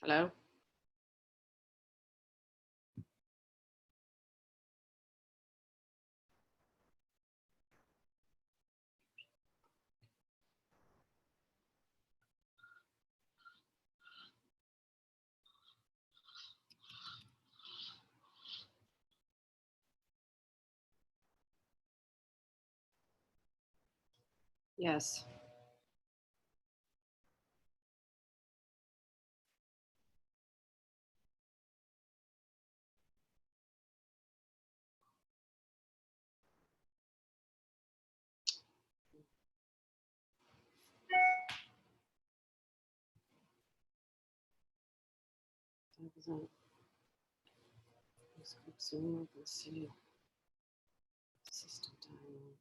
Hello? Yes. Zoom, let's see. System dialog.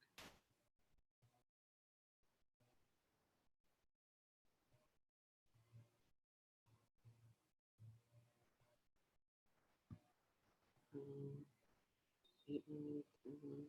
Um, 89831.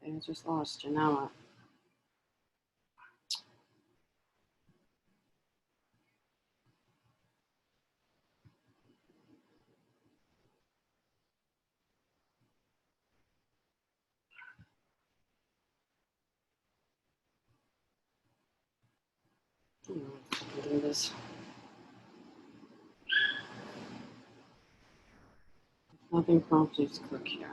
Okay, I just lost you. Now what? I don't know if I can do this. Nothing prompt, please click here.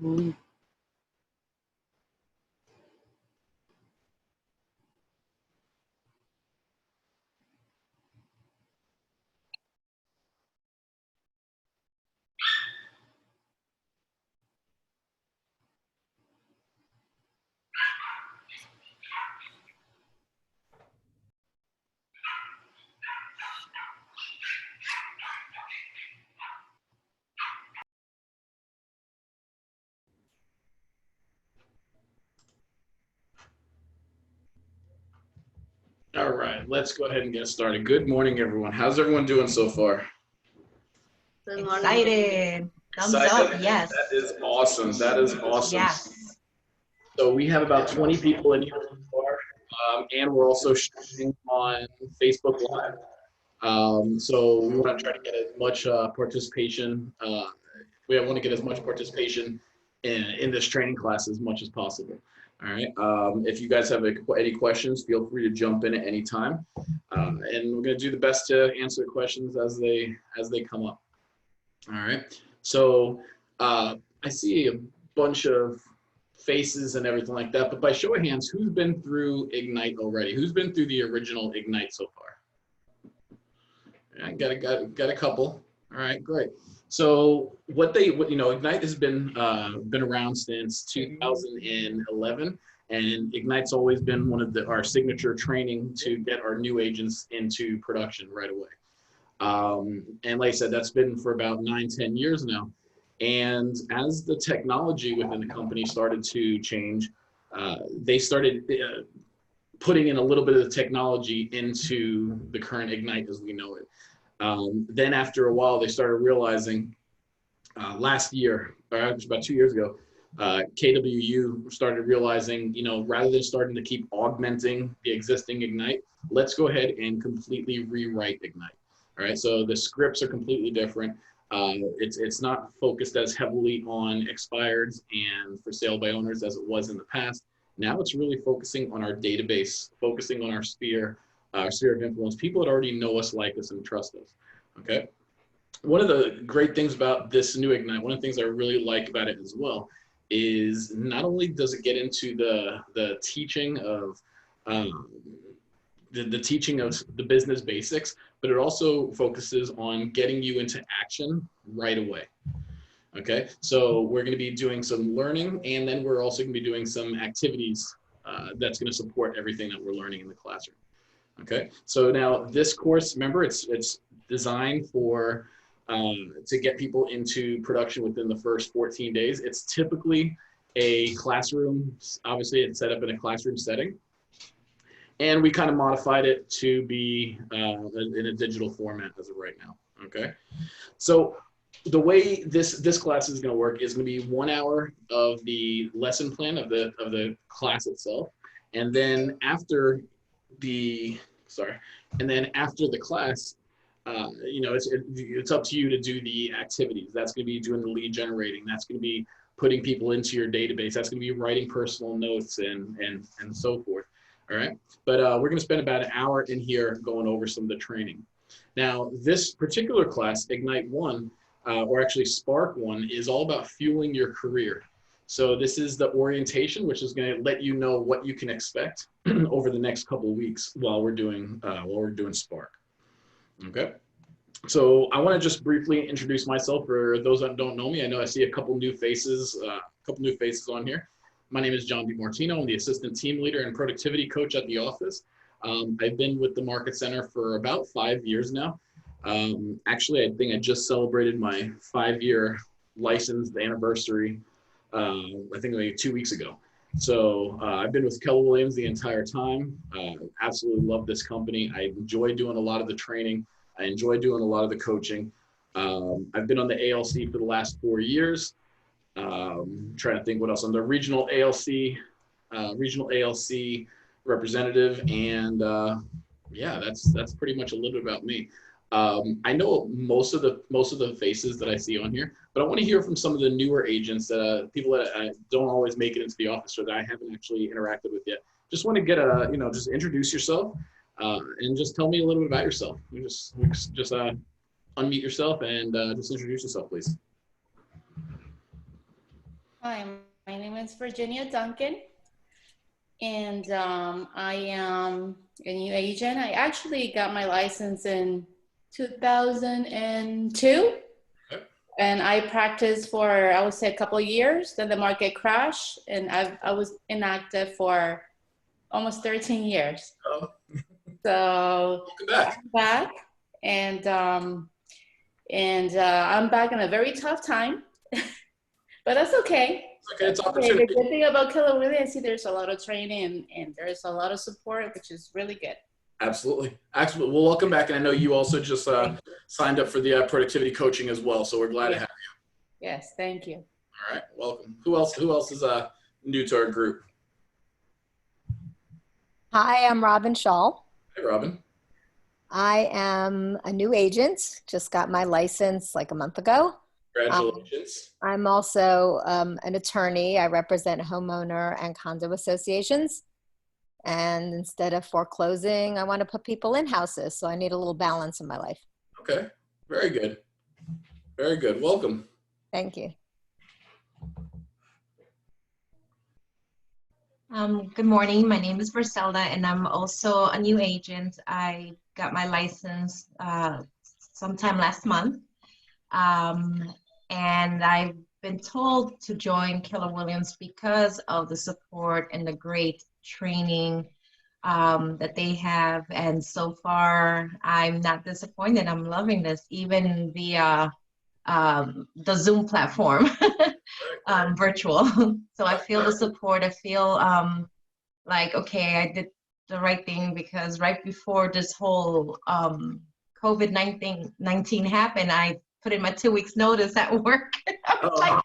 Mm. All right, let's go ahead and get started. Good morning, everyone. How's everyone doing so far? Excited. Thumbs Excited? up, yes. That is awesome. That is awesome. Yes. So we have about 20 people in here so far, and we're also streaming on Facebook Live. So we want to try to get as much participation. We want to get as much participation in this training class as much as possible. All right. If you guys have any questions, feel free to jump in at any time, and we're going to do the best to answer the questions as they come up. All right. So I see a bunch of faces and everything like that, but by show of hands, who's been through Ignite already? Who's been through the original Ignite so far? I got a couple. All right, great. So Ignite has been around since 2011, and Ignite's always been one of our signature training to get our new agents into production right away. And like I said, that's been for about 9-10 years now. And as the technology within the company started to change, they started putting in a little bit of the technology into the current Ignite as we know it. Then after a while, they started realizing last year, or actually about 2 years ago, KWU started realizing, rather than starting to keep augmenting the existing Ignite, let's go ahead and completely rewrite Ignite. All right, so the scripts are completely different. It's not focused as heavily on expireds and for sale by owners as it was in the past. Now it's really focusing on our database, focusing on our sphere of influence, people that already know us, like us, and trust us. Okay. One of the great things about this new Ignite, one of the things I really like about it as well, is not only does it get into the teaching of the teaching of the business basics, but it also focuses on getting you into action right away. Okay, so we're going to be doing some learning, and then we're also going to be doing some activities that's going to support everything that we're learning in the classroom. Okay, so now this course, remember, it's designed for to get people into production within the first 14 days. It's typically a classroom, obviously it's set up in a classroom setting, and we kind of modified it to be in a digital format as of right now. Okay, so the way this class is going to work is going to be 1 hour of the lesson plan of the class itself, and then after the after the class, it's up to you to do the activities. That's going to be doing the lead generating. That's going to be putting people into your database. That's going to be writing personal notes and so forth. All right. But we're going to spend about an hour in here going over some of the training. Now, this particular class, Ignite 1, or actually Spark 1, is all about fueling your career. So this is the orientation, which is going to let you know what you can expect over the next couple of weeks while we're doing Spark. Okay. So I want to just briefly introduce myself for those that don't know me. I know I see a couple new faces on here. My name is John DiMartino. I'm the assistant team leader and productivity coach at the office. I've been with the Market Center for about 5 years now. Actually, I think I just celebrated my 5-year license anniversary, I think like 2 weeks ago. So I've been with Keller Williams the entire time. Absolutely love this company. I enjoy doing a lot of the training. I enjoy doing a lot of the coaching. I've been on the ALC for the last 4 years. Trying to think what else. I'm the regional ALC representative, and yeah, that's pretty much a little bit about me. I know most of the faces that I see on here, but I want to hear from some of the newer agents, people that don't always make it into the office or that I haven't actually interacted with yet. Just want to get just introduce yourself and just tell me a little bit about yourself. You just unmute yourself and just introduce yourself, please. Hi, my name is Virginia Duncan, and I am a new agent. I actually got my license in 2002, and I practiced for, I would say, a couple of years. Then the market crashed, and I was inactive for almost 13 years. Oh. So I'm back, and I'm back in a very tough time. But that's okay. Okay, it's opportunity. The good thing about Keller Williams, I see there's a lot of training and there's a lot of support, which is really good. Absolutely. Absolutely. Well, welcome back. And I know you also just signed up for the productivity coaching as well. So we're glad to have you. Yes, thank you. All right, welcome. Who else is new to our group? Hi, I'm Robin Shaw. Hey, Robin. I am a new agent, just got my license like a month ago. Congratulations. I'm also an attorney. I represent homeowner and condo associations. And instead of foreclosing, I want to put people in houses. So I need a little balance in my life. Okay, very good. Very good. Welcome. Thank you. Good morning. My name is Verselda, and I'm also a new agent. I got my license sometime last month. And I've been told to join Keller Williams because of the support and the great training that they have. And so far, I'm not disappointed. I'm loving this, even via the Zoom platform, virtual. So I feel the support. I feel like, okay, I did the right thing, because right before this whole COVID-19 happened, I put in my 2 weeks notice at work. I was like,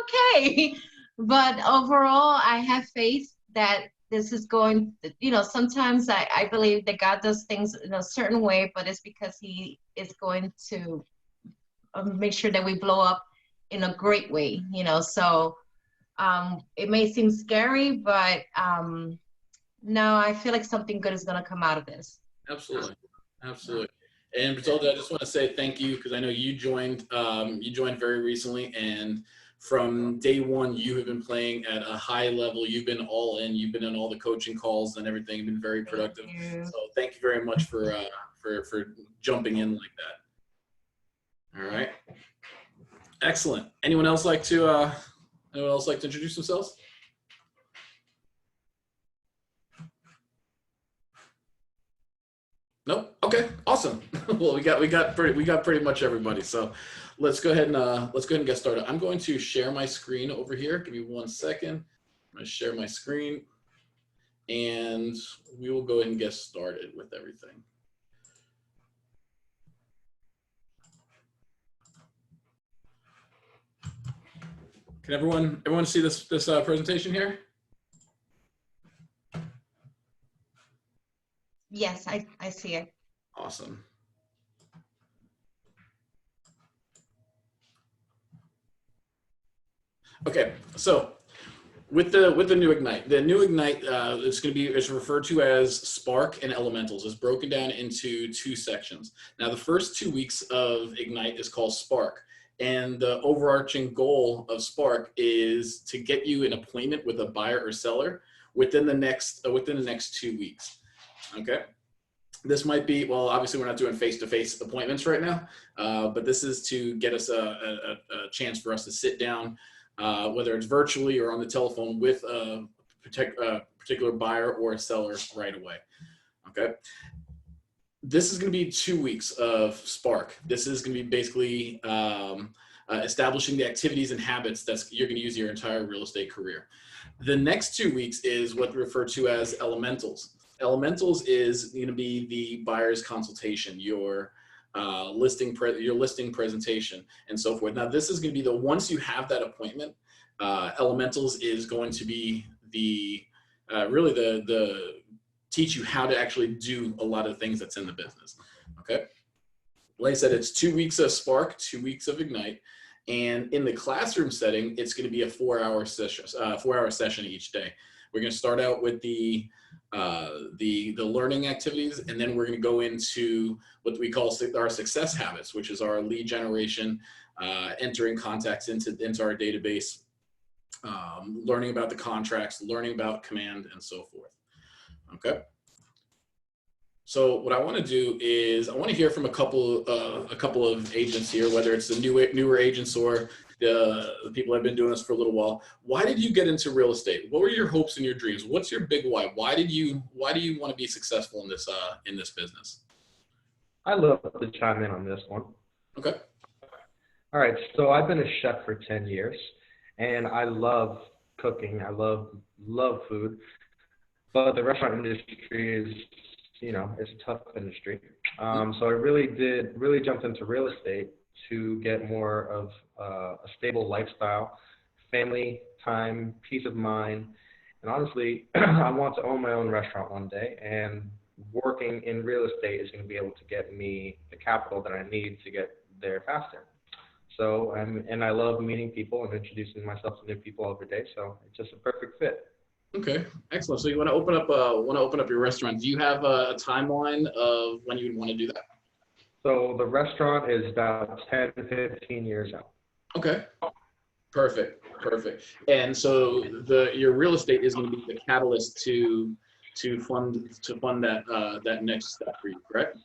okay. But overall, I have faith that this is going, sometimes I believe that God does things in a certain way, but it's because he is going to make sure that we blow up in a great way, so it may seem scary, but no, I feel like something good is going to come out of this. Absolutely. Absolutely. And Bertolda, I just want to say thank you, because I know you joined very recently, and from day one, you have been playing at a high level. You've been all in. You've been in all the coaching calls and everything. You've been very productive. So thank you very much for jumping in like that. All right. Excellent. Anyone else like to introduce themselves? Nope. Okay. Awesome. Well, we got pretty much everybody. So let's go ahead and get started. I'm going to share my screen over here. Give me 1 second. I'm going to share my screen, and we will go ahead and get started with everything. Can everyone see this presentation here? Yes, I see it. Awesome. Okay, so with the new Ignite, it's referred to as Spark and Elementals. It's broken down into 2 sections. Now, the first 2 weeks of Ignite is called Spark, And the overarching goal of Spark is to get you an appointment with a buyer or seller within the next 2 weeks. Okay. This might be, well, obviously we're not doing face-to-face appointments right now, but this is to get us a chance for us to sit down, whether it's virtually or on the telephone, with a particular buyer or a seller right away. Okay. This is going to be 2 weeks of Spark. This is going to be basically establishing the activities and habits that you're going to use your entire real estate career. The next 2 weeks is what we refer to as elementals. Elementals is going to be the buyer's consultation, your listing presentation, and so forth. Now, this is going to be once you have that appointment, elementals is going to be the teach you how to actually do a lot of things that's in the business. Okay. Like I said, it's 2 weeks of Spark, 2 weeks of Ignite. And in the classroom setting, it's going to be a 4-hour session each day. We're going to start out with the learning activities, and then we're going to go into what we call our success habits, which is our lead generation, entering contacts into our database, learning about the contracts, learning about command, and so forth. Okay. So what I want to do is I want to hear from a couple of agents here, whether it's the newer agents or the people that have been doing this for a little while. Why did you get into real estate? What were your hopes and your dreams? What's your big why? Why do you want to be successful in this business? I love to chime in on this one. Okay. All right. So I've been a chef for 10 years, and I love cooking. I love food. But the restaurant industry is, it's a tough industry. So I really jumped into real estate to get more of a stable lifestyle, family time, peace of mind. And honestly, I want to own my own restaurant one day, and working in real estate is going to be able to get me the capital that I need to get there faster. So, and I love meeting people and introducing myself to new people every day. So it's just a perfect fit. Okay, excellent. So you want to open up your restaurant. Do you have a timeline of when you would want to do that? So the restaurant is about 10 to 15 years out. Okay, perfect. And so your real estate is going to be the catalyst to fund that next step for you, correct?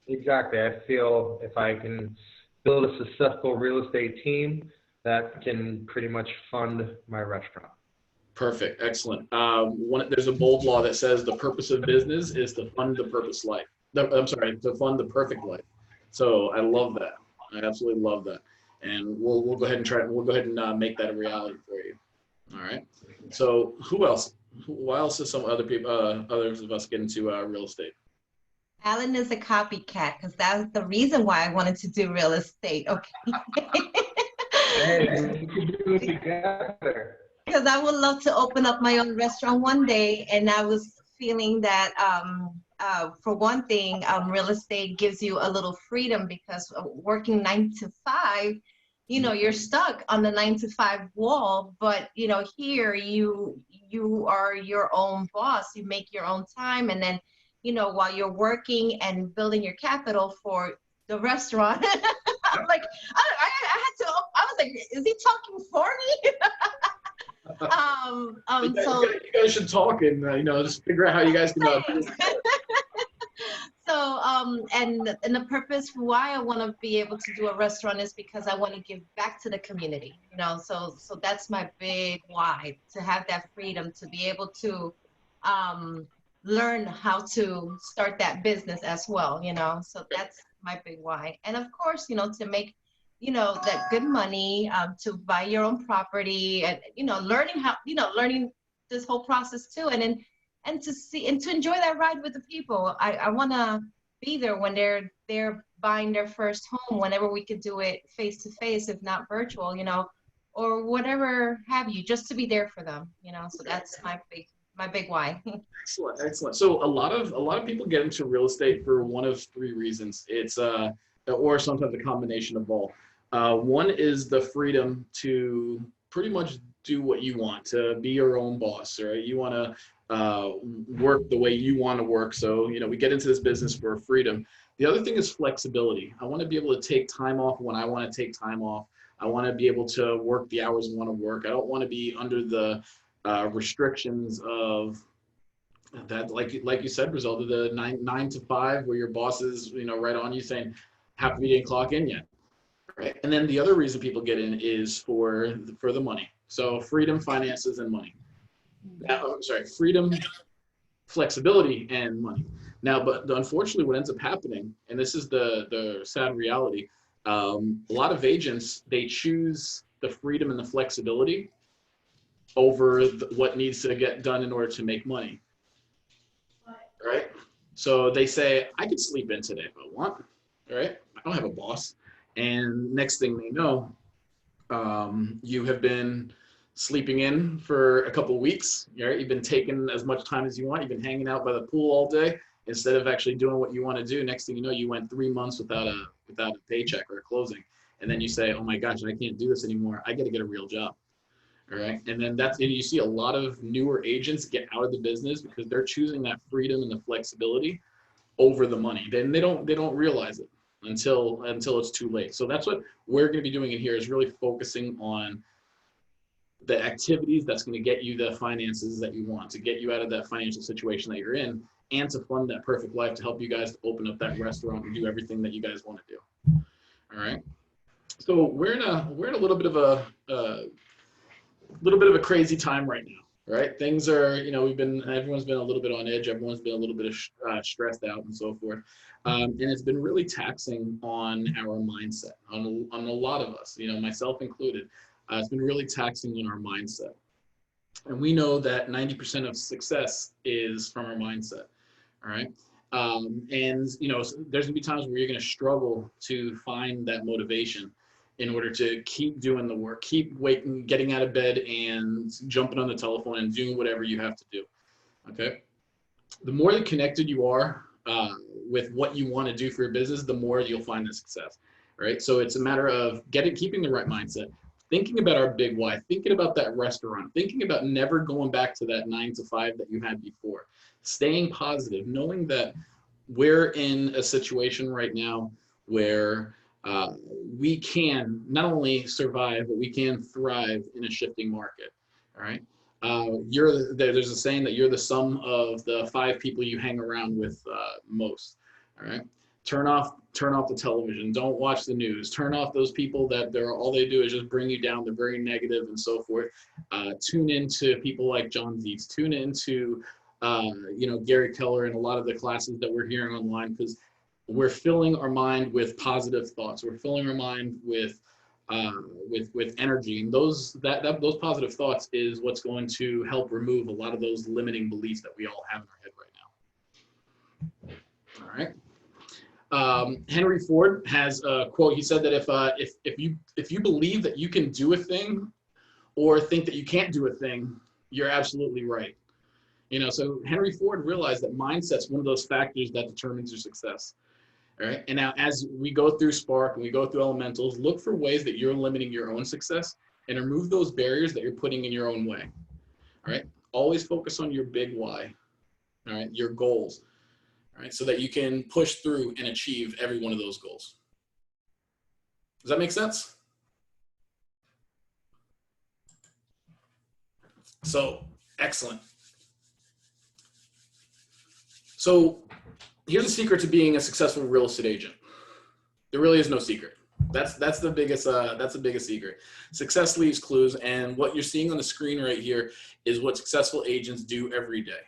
Exactly. I feel if I can build a successful real estate team, that can pretty much fund my restaurant. Perfect. Excellent. There's a bold law that says the purpose of business is to fund the purpose life. To fund the perfect life. So I love that. I absolutely love that. And we'll go ahead and make that a reality for you. All right. So why else is some others of us get into real estate? Alan is a copycat because that's the reason why I wanted to do real estate. Okay. Hey, we can do it together. Because I would love to open up my own restaurant one day, and I was feeling that for one thing, real estate gives you a little freedom, because working 9 to 5, you're stuck on the 9 to 5 wall. But here you are your own boss. You make your own time, and then while you're working and building your capital for the restaurant, I'm like, I was like, is he talking for me? So you guys should talk and just figure out how you guys can So and the purpose for why I want to be able to do a restaurant is because I want to give back to the community, so that's my big why, to have that freedom to be able to learn how to start that business as well, so that's my big why. And of course, to make that good money, to buy your own property, and learning this whole process too, and to see and to enjoy that ride with the people. I want to be there when they're buying their first home, whenever we could do it face to face, if not virtual, or whatever have you, just to be there for them, so that's my big why. Excellent. So a lot of people get into real estate for one of 3 reasons. It's or sometimes a combination of both. One is the freedom to pretty much do what you want, to be your own boss, right? You want to work the way you want to work. So, we get into this business for freedom. The other thing is flexibility. I want to be able to take time off when I want to take time off. I want to be able to work the hours I want to work. I don't want to be under the restrictions of that, like you said, Griselda, the 9 to 5, where your boss is, you know, right on you saying, have to be didn't clock in yet, right? And then the other reason people get in is for the money. So freedom, finances, and money. Now, sorry, freedom, flexibility, and money. Now, but unfortunately, what ends up happening, and this is the sad reality, a lot of agents, they choose the freedom and the flexibility over what needs to get done in order to make money, right? So they say, I could sleep in today if I want, right? I don't have a boss. And next thing they know, you have been sleeping in for a couple of weeks, right? You've been taking as much time as you want. You've been hanging out by the pool all day instead of actually doing what you want to do. Next thing you know, you went 3 months without a paycheck or a closing. And then you say, oh my gosh, I can't do this anymore. I got to get a real job. All right. And then you see a lot of newer agents get out of the business because they're choosing that freedom and the flexibility over the money. Then they don't realize it until it's too late. So that's what we're going to be doing in here, is really focusing on the activities that's going to get you the finances that you want, to get you out of that financial situation that you're in, and to fund that perfect life, to help you guys to open up that restaurant and do everything that you guys want to do. All right. So we're in a little bit of a crazy time right now, right? Things are, you know, everyone's been a little bit on edge. Everyone's been a little bit stressed out and so forth. And it's been really taxing on our mindset, on a lot of us, you know, myself included. It's been really taxing on our mindset. And we know that 90% of success is from our mindset, all right? And, you know, there's gonna be times where you're gonna struggle to find that motivation in order to keep doing the work, keep waking, getting out of bed and jumping on the telephone and doing whatever you have to do, okay? The more connected you are with what you want to do for your business, the more you'll find the success, right? So it's a matter of keeping the right mindset, thinking about our big why, thinking about that restaurant, thinking about never going back to that 9 to 5 that you had before, staying positive, knowing that we're in a situation right now where we can not only survive, but we can thrive in a shifting market, all right? There's a saying that you're the sum of the 5 people you hang around with most, all right? Turn off the television. Don't watch the news. Turn off those people that all they do is just bring you down. They're very negative and so forth. Tune into people like John Dietz. Tune into you know, Gary Keller and a lot of the classes that we're hearing online, because we're filling our mind with positive thoughts. We're filling our mind with energy, and those positive thoughts is what's going to help remove a lot of those limiting beliefs that we all have in our head right now. All right. Henry Ford has a quote. He said that if you believe that you can do a thing or think that you can't do a thing, you're absolutely right. You know, so Henry Ford realized that mindset's one of those factors that determines your success. All right. And now as we go through Spark and we go through Elementals, look for ways that you're limiting your own success and remove those barriers that you're putting in your own way. All right. Always focus on your big why. All right. Your goals. All right. So that you can push through and achieve every one of those goals. Does that make sense? So, excellent. So here's the secret to being a successful real estate agent. There really is no secret. That's the biggest secret. Success leaves clues, and what you're seeing on the screen right here is what successful agents do every day.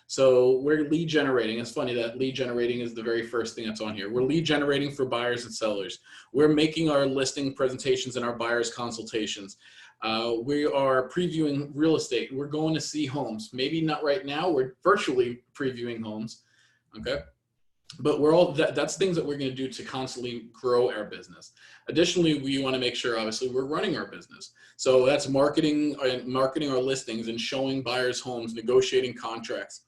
So we're lead generating. It's funny that lead generating is the very first thing that's on here. We're lead generating for buyers and sellers. We're making our listing presentations and our buyers consultations. We are previewing real estate. We're going to see homes. Maybe not right now. We're virtually previewing homes. Okay. But that's things that we're going to do to constantly grow our business. Additionally, we want to make sure, obviously, we're running our business. So that's marketing our listings and showing buyers homes, negotiating contracts,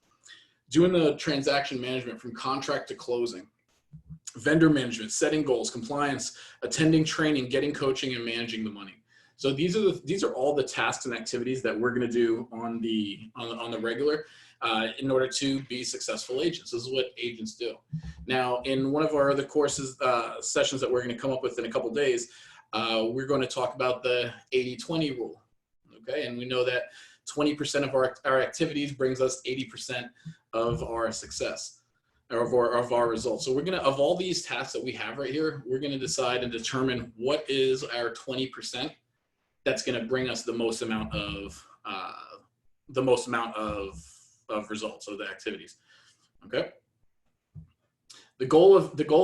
doing the transaction management from contract to closing, vendor management, setting goals, compliance, attending training, getting coaching, and managing the money. So these are all the tasks and activities that we're going to do on the regular in order to be successful agents. This is what agents do. Now, in one of our other courses, sessions that we're going to come up with in a couple of days, we're going to talk about the 80-20 rule. Okay, and we know that 20% of our activities brings us 80% of our success. Of our results. So we're gonna, of all these tasks that we have right here, we're gonna decide and determine what is our 20% that's gonna bring us the most amount of results of the activities. Okay. The goal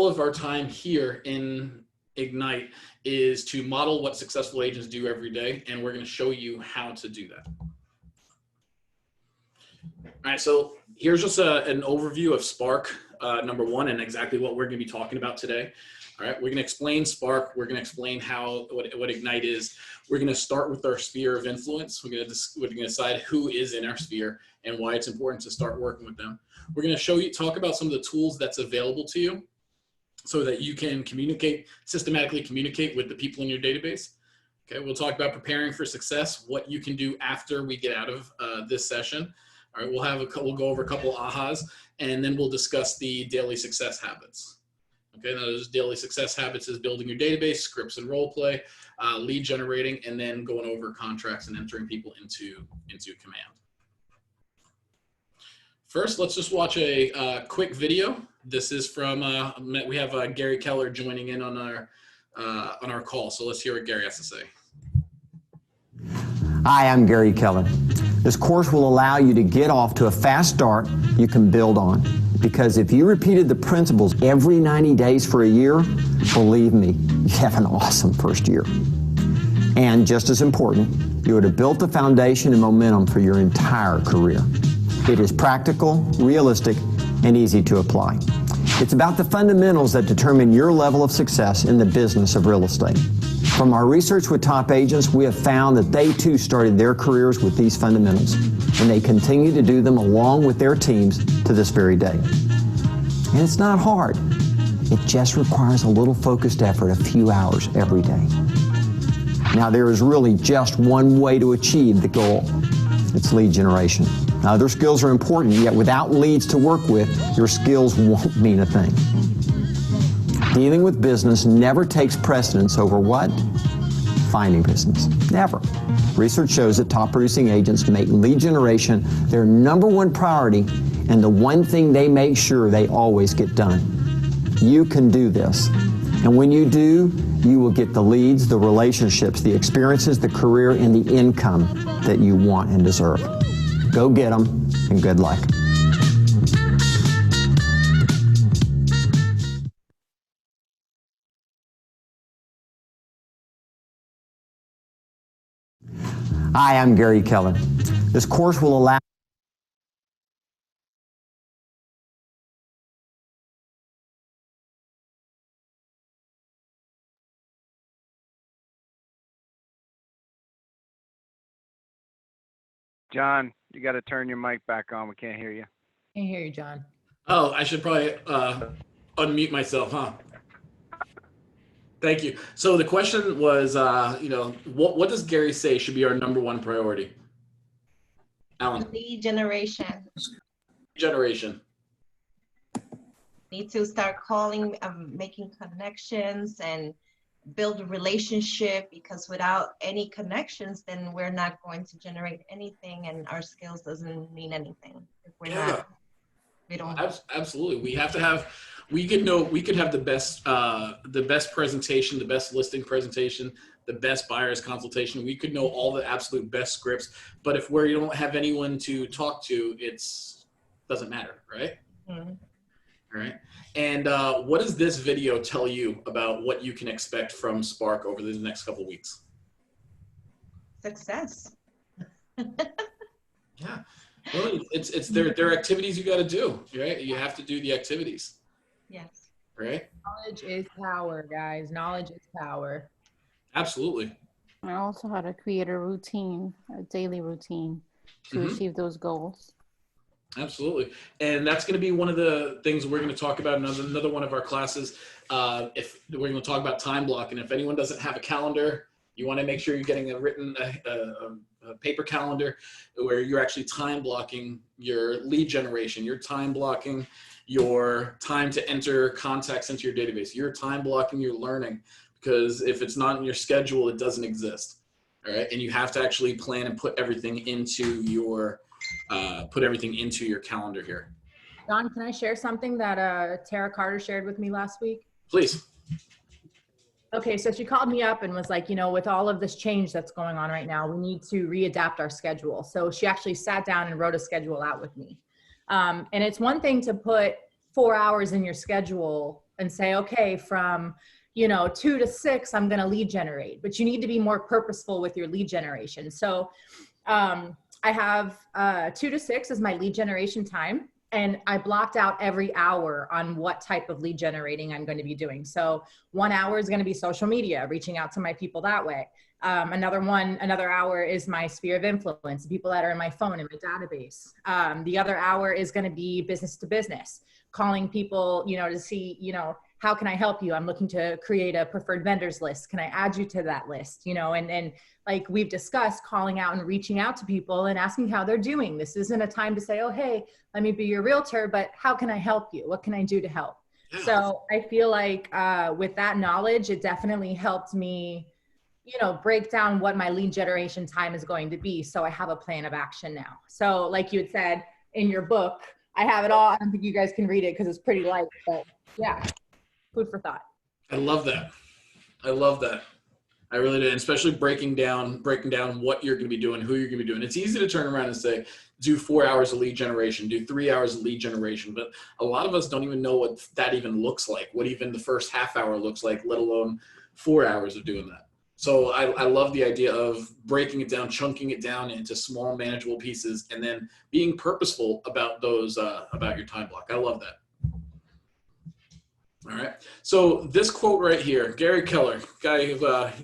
of our time here in Ignite is to model what successful agents do every day, and we're gonna show you how to do that. All right, so here's just an overview of Spark number one and exactly what we're going to be talking about today. All right, we're going to explain Spark. We're going to explain what Ignite is. We're going to start with our sphere of influence. We're going to decide who is in our sphere and why it's important to start working with them. We're going to talk about some of the tools that's available to you so that you can systematically communicate with the people in your database. Okay, we'll talk about preparing for success, what you can do after we get out of this session. All right, we'll go over a couple ahas, and then we'll discuss the daily success habits. Okay, now those daily success habits is building your database, scripts and role play, lead generating, and then going over contracts and entering people into command. First, let's just watch a quick video. This is from we have Gary Keller joining in on our call. So let's hear what Gary has to say. Hi, I'm Gary Keller. This course will allow you to get off to a fast start you can build on. Because if you repeated the principles every 90 days for a year, believe me, you have an awesome first year. And just as important, you would have built the foundation and momentum for your entire career. It is practical, realistic, and easy to apply. It's about the fundamentals that determine your level of success in the business of real estate. From our research with top agents, we have found that they too started their careers with these fundamentals, and they continue to do them along with their teams to this very day. And it's not hard. It just requires a little focused effort, a few hours every day. Now, there is really just one way to achieve the goal. It's lead generation. Now, other skills are important, yet without leads to work with, your skills won't mean a thing. Dealing with business never takes precedence over what? Finding business. Never. Research shows that top producing agents make lead generation their #1 priority and the one thing they make sure they always get done. You can do this. And when you do, you will get the leads, the relationships, the experiences, the career, and the income that you want and deserve. Go get them, and good luck. Hi, I'm Gary Keller. This course will allow John, you got to turn your mic back on. We can't hear you. Can't hear you, John. Oh, I should probably unmute myself, huh? Thank you. So the question was, what does Gary say should be our #1 priority? Alan. Lead generation. Generation. Need to start calling, making connections and build a relationship, because without any connections, then we're not going to generate anything, and our skills doesn't mean anything. If we're not, we don't. Absolutely. We have to have, we could have the best presentation, the best listing presentation, the best buyer's consultation. We could know all the absolute best scripts, but if you don't have anyone to talk to, doesn't matter, right? Mm-hmm. All right. And what does this video tell you about what you can expect from Spark over the next couple of weeks? Success. Yeah. Well, it's there are activities you got to do, right? You have to do the activities. Yes. Right? Knowledge is power, guys. Knowledge is power. Absolutely. And also how to create a routine, a daily routine to achieve those goals. Absolutely. And that's going to be one of the things we're going to talk about in another one of our classes. If we're going to talk about time blocking. If anyone doesn't have a calendar, You want to make sure you're getting a written a paper calendar where you're actually time blocking your lead generation. You're time blocking your time to enter contacts into your database. You're time blocking your learning, because if it's not in your schedule, it doesn't exist. All right, and you have to actually plan and put everything into your calendar here. Don, can I share something that Tara Carter shared with me last week? Please. Okay, so she called me up and was like, you know, with all of this change that's going on right now, we need to readapt our schedule. So she actually sat down and wrote a schedule out with me. And it's one thing to put 4 hours in your schedule and say, okay, from 2 to 6, I'm going to lead generate, but you need to be more purposeful with your lead generation. So I have 2 to 6 as my lead generation time. And I blocked out every hour on what type of lead generating I'm going to be doing. So 1 hour is going to be social media, reaching out to my people that way. Another hour is my sphere of influence, people that are in my phone, in my database. The other hour is going to be business to business, calling people, to see, how can I help you? I'm looking to create a preferred vendors list. Can I add you to that list? And like we've discussed, calling out and reaching out to people and asking how they're doing. This isn't a time to say, oh, hey, let me be your realtor, but how can I help you? What can I do to help? Yeah. So I feel like with that knowledge, it definitely helped me, break down what my lead generation time is going to be. So I have a plan of action now. So like you had said in your book, I have it all. I don't think you guys can read it because it's pretty light, but yeah, food for thought. I love that. I really do, and especially breaking down what you're going to be doing, who you're going to be doing. It's easy to turn around and say, do 4 hours of lead generation, do 3 hours of lead generation, but a lot of us don't even know what that even looks like, what even the first half hour looks like, let alone 4 hours of doing that. So I love the idea of breaking it down, chunking it down into small, manageable pieces, and then being purposeful about those, about your time block. I love that. All right. So this quote right here, Gary Keller, guy who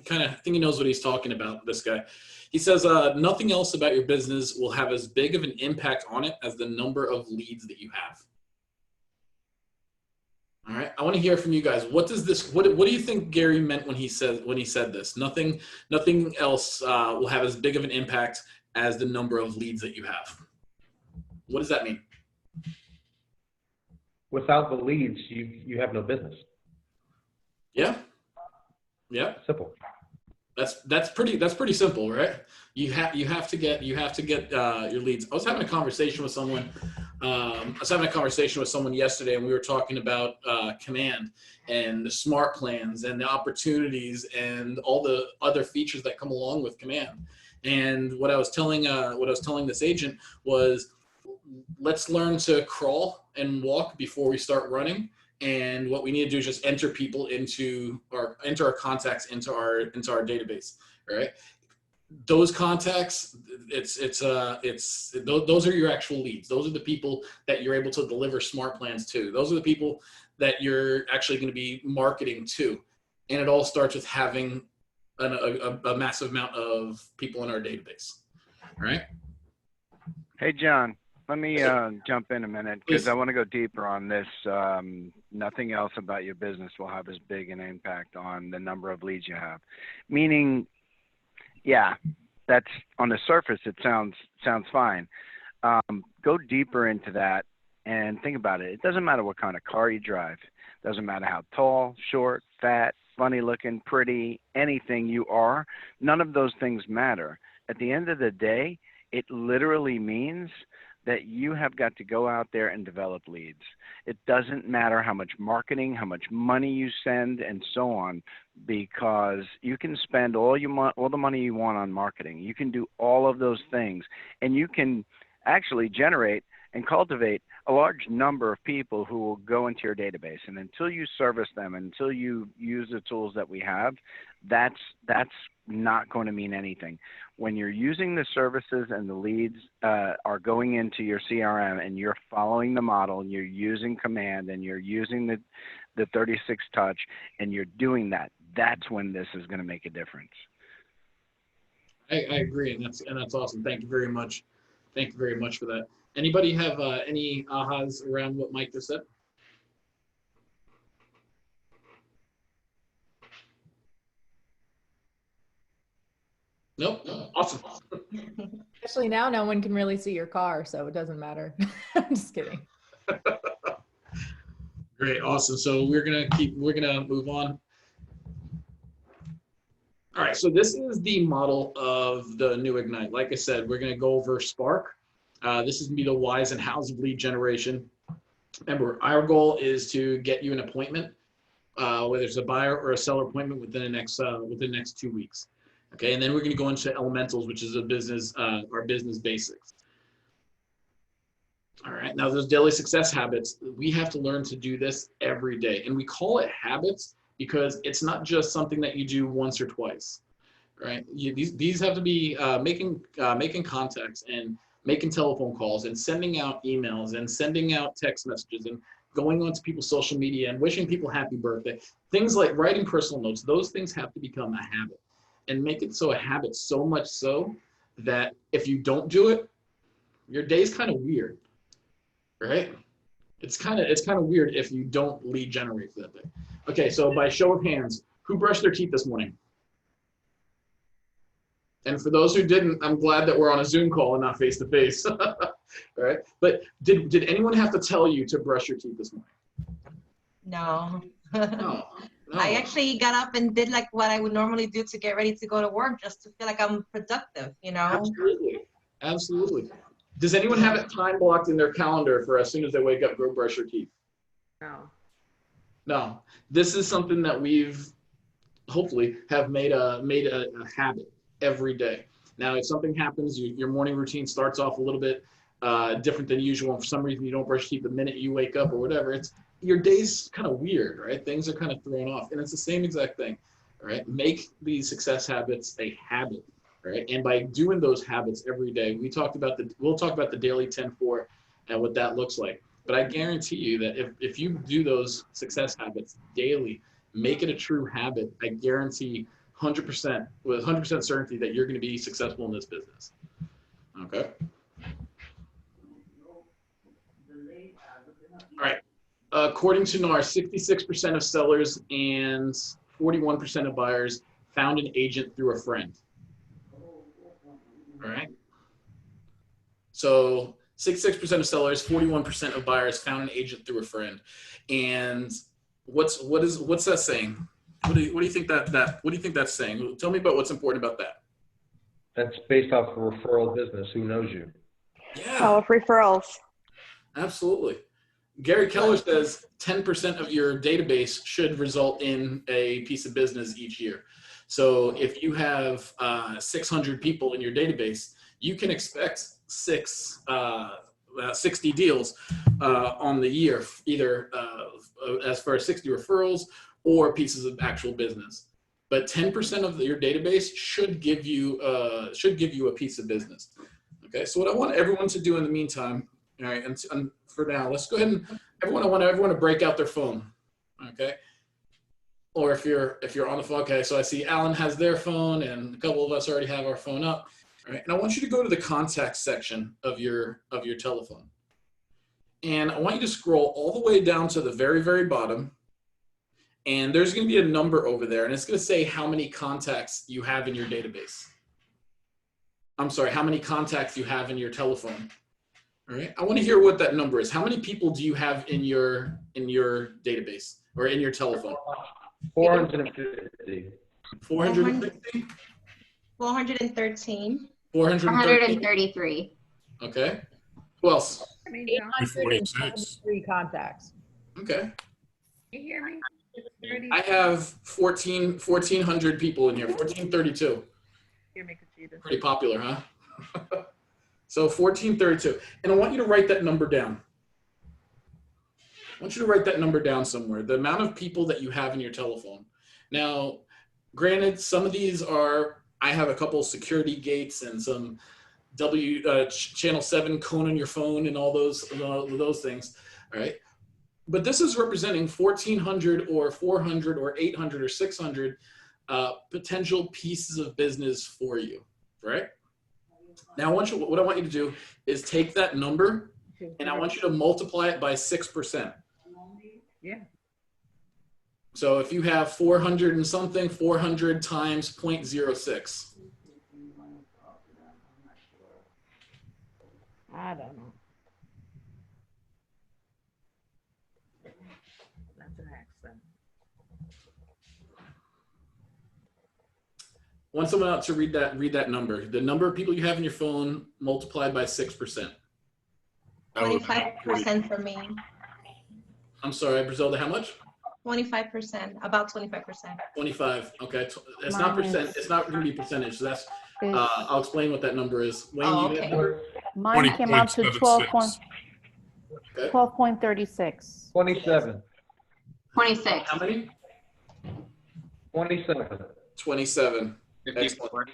kind of, I think he knows what he's talking about, this guy. He says, nothing else about your business will have as big of an impact on it as the number of leads that you have. All right. I want to hear from you guys. What do you think Gary meant when he said this? Nothing else will have as big of an impact as the number of leads that you have. What does that mean? Without the leads, you have no business. Yeah. Simple. That's pretty simple, right? You have to get your leads. I was having a conversation with someone. Yesterday, and we were talking about Command and the smart plans and the opportunities and all the other features that come along with Command. And what I was telling this agent was, let's learn to crawl and walk before we start running. And what we need to do is just enter people enter our contacts into our database, right? Those contacts, those are your actual leads. Those are the people that you're able to deliver smart plans to. Those are the people that you're actually going to be marketing to. And it all starts with having a massive amount of people in our database. All right. Hey, John. Let me jump in a minute because I want to go deeper on this. Nothing else about your business will have as big an impact on the number of leads you have. Meaning, yeah, that's on the surface, it sounds fine. Go deeper into that and think about it. It doesn't matter what kind of car you drive. It doesn't matter how tall, short, fat, funny looking, pretty, anything you are. None of those things matter. At the end of the day, it literally means that you have got to go out there and develop leads. It doesn't matter how much marketing, how much money you send, and so on, because you can spend all the money you want on marketing. You can do all of those things, and you can actually generate and cultivate a large number of people who will go into your database. And until you service them, until you use the tools that we have, that's not going to mean anything. When you're using the services and the leads are going into your CRM and you're following the model and you're using Command and you're using the 36 touch and you're doing that, that's when this is going to make a difference. I agree, and that's awesome. Thank you very much. Thank you very much for that. Anybody have any ahas around what Mike just said? Nope. Awesome. Especially now, no one can really see your car, so it doesn't matter. I'm just kidding. Great. Awesome. So we're gonna move on. All right. So this is the model of the new Ignite. Like I said, we're gonna go over Spark. This is gonna be the whys and hows of lead generation. Remember, our goal is to get you an appointment, whether it's a buyer or a seller appointment within the next 2 weeks. Okay, and then we're going to go into elementals, which is our business basics. All right, now those daily success habits, we have to learn to do this every day. And we call it habits because it's not just something that you do once or twice, right? These have to be making contacts and making telephone calls and sending out emails and sending out text messages and going onto people's social media and wishing people happy birthday. Things like writing personal notes, those things have to become a habit. And make it so a habit, so much so that if you don't do it, your day's kind of weird, right? It's kind of weird if you don't lead generate for that day. Okay, so by show of hands, who brushed their teeth this morning? And for those who didn't, I'm glad that we're on a Zoom call and not face to face. All right, but did anyone have to tell you to brush your teeth this morning? No. No. I actually got up and did like what I would normally do to get ready to go to work, just to feel like I'm productive, you know? Absolutely. Does anyone have it time blocked in their calendar for as soon as they wake up, go brush your teeth? No. This is something that we've hopefully have made a habit every day. Now, if something happens, your morning routine starts off a little bit different than usual, and for some reason you don't brush your teeth the minute you wake up or whatever, your day's kind of weird, right? Things are kind of thrown off, and it's the same exact thing, right? Make these success habits a habit, right? And by doing those habits every day, we'll talk about the daily 10-4 and what that looks like. But I guarantee you that if you do those success habits daily, make it a true habit, I guarantee 100% with 100% certainty that you're going to be successful in this business. Okay. All right. According to NAR, 66% of sellers and 41% of buyers found an agent through a friend. All right. So 66% of sellers, 41% of buyers found an agent through a friend. And what's that saying? What do you think that's saying? Tell me about what's important about that. That's based off of referral business. Who knows you? Yeah. Power of referrals. Absolutely. Gary Keller says 10% of your database should result in a piece of business each year. So if you have 600 people in your database, you can expect 60 deals on the year, either as far as 60 referrals or pieces of actual business. But 10% of your database should give you a piece of business. Okay, so what I want everyone to do in the meantime, all right, and for now, let's go ahead and I want everyone to break out their phone, okay? Or if you're on the phone, okay, so I see Alan has their phone and a couple of us already have our phone up, all right? And I want you to go to the contacts section of your telephone. And I want you to scroll all the way down to the very, very bottom. And there's going to be a number over there, and it's going to say how many contacts you have in your database. I'm sorry, how many contacts you have in your telephone. All right, I want to hear what that number is. How many people do you have in your database or in your telephone? 450. 450? 413. 133. Okay. Who else? 843 contacts. Okay. You hear me? I have 1,400 people in here, 1,432. Pretty popular, huh? So 1,432. And I want you to write that number down. I want you to write that number down somewhere, the amount of people that you have in your telephone. Now, granted, some of these are, I have a couple security gates and some channel 7 cone on your phone and all those things, all right? But this is representing 1,400 or 400 or 800 or 600 potential pieces of business for you, right? Now, what I want you to do is take that number and I want you to multiply it by 6%. Yeah. So if you have 400 and something, 400 times 0.06. I don't know. That's an accent. Want someone else to read that number. The number of people you have in your phone multiplied by 6%. 25% for me. I'm sorry, Brazilda, how much? 25%, about 25%. 25. Okay, it's Mine not percent. is- It's not going to be percentage. So that's. is- I'll explain what that number is. Wayne, Oh, you get okay. that number? Mine came out to Okay. 12.36. 27. 26. How many? 27. 27. Excellent.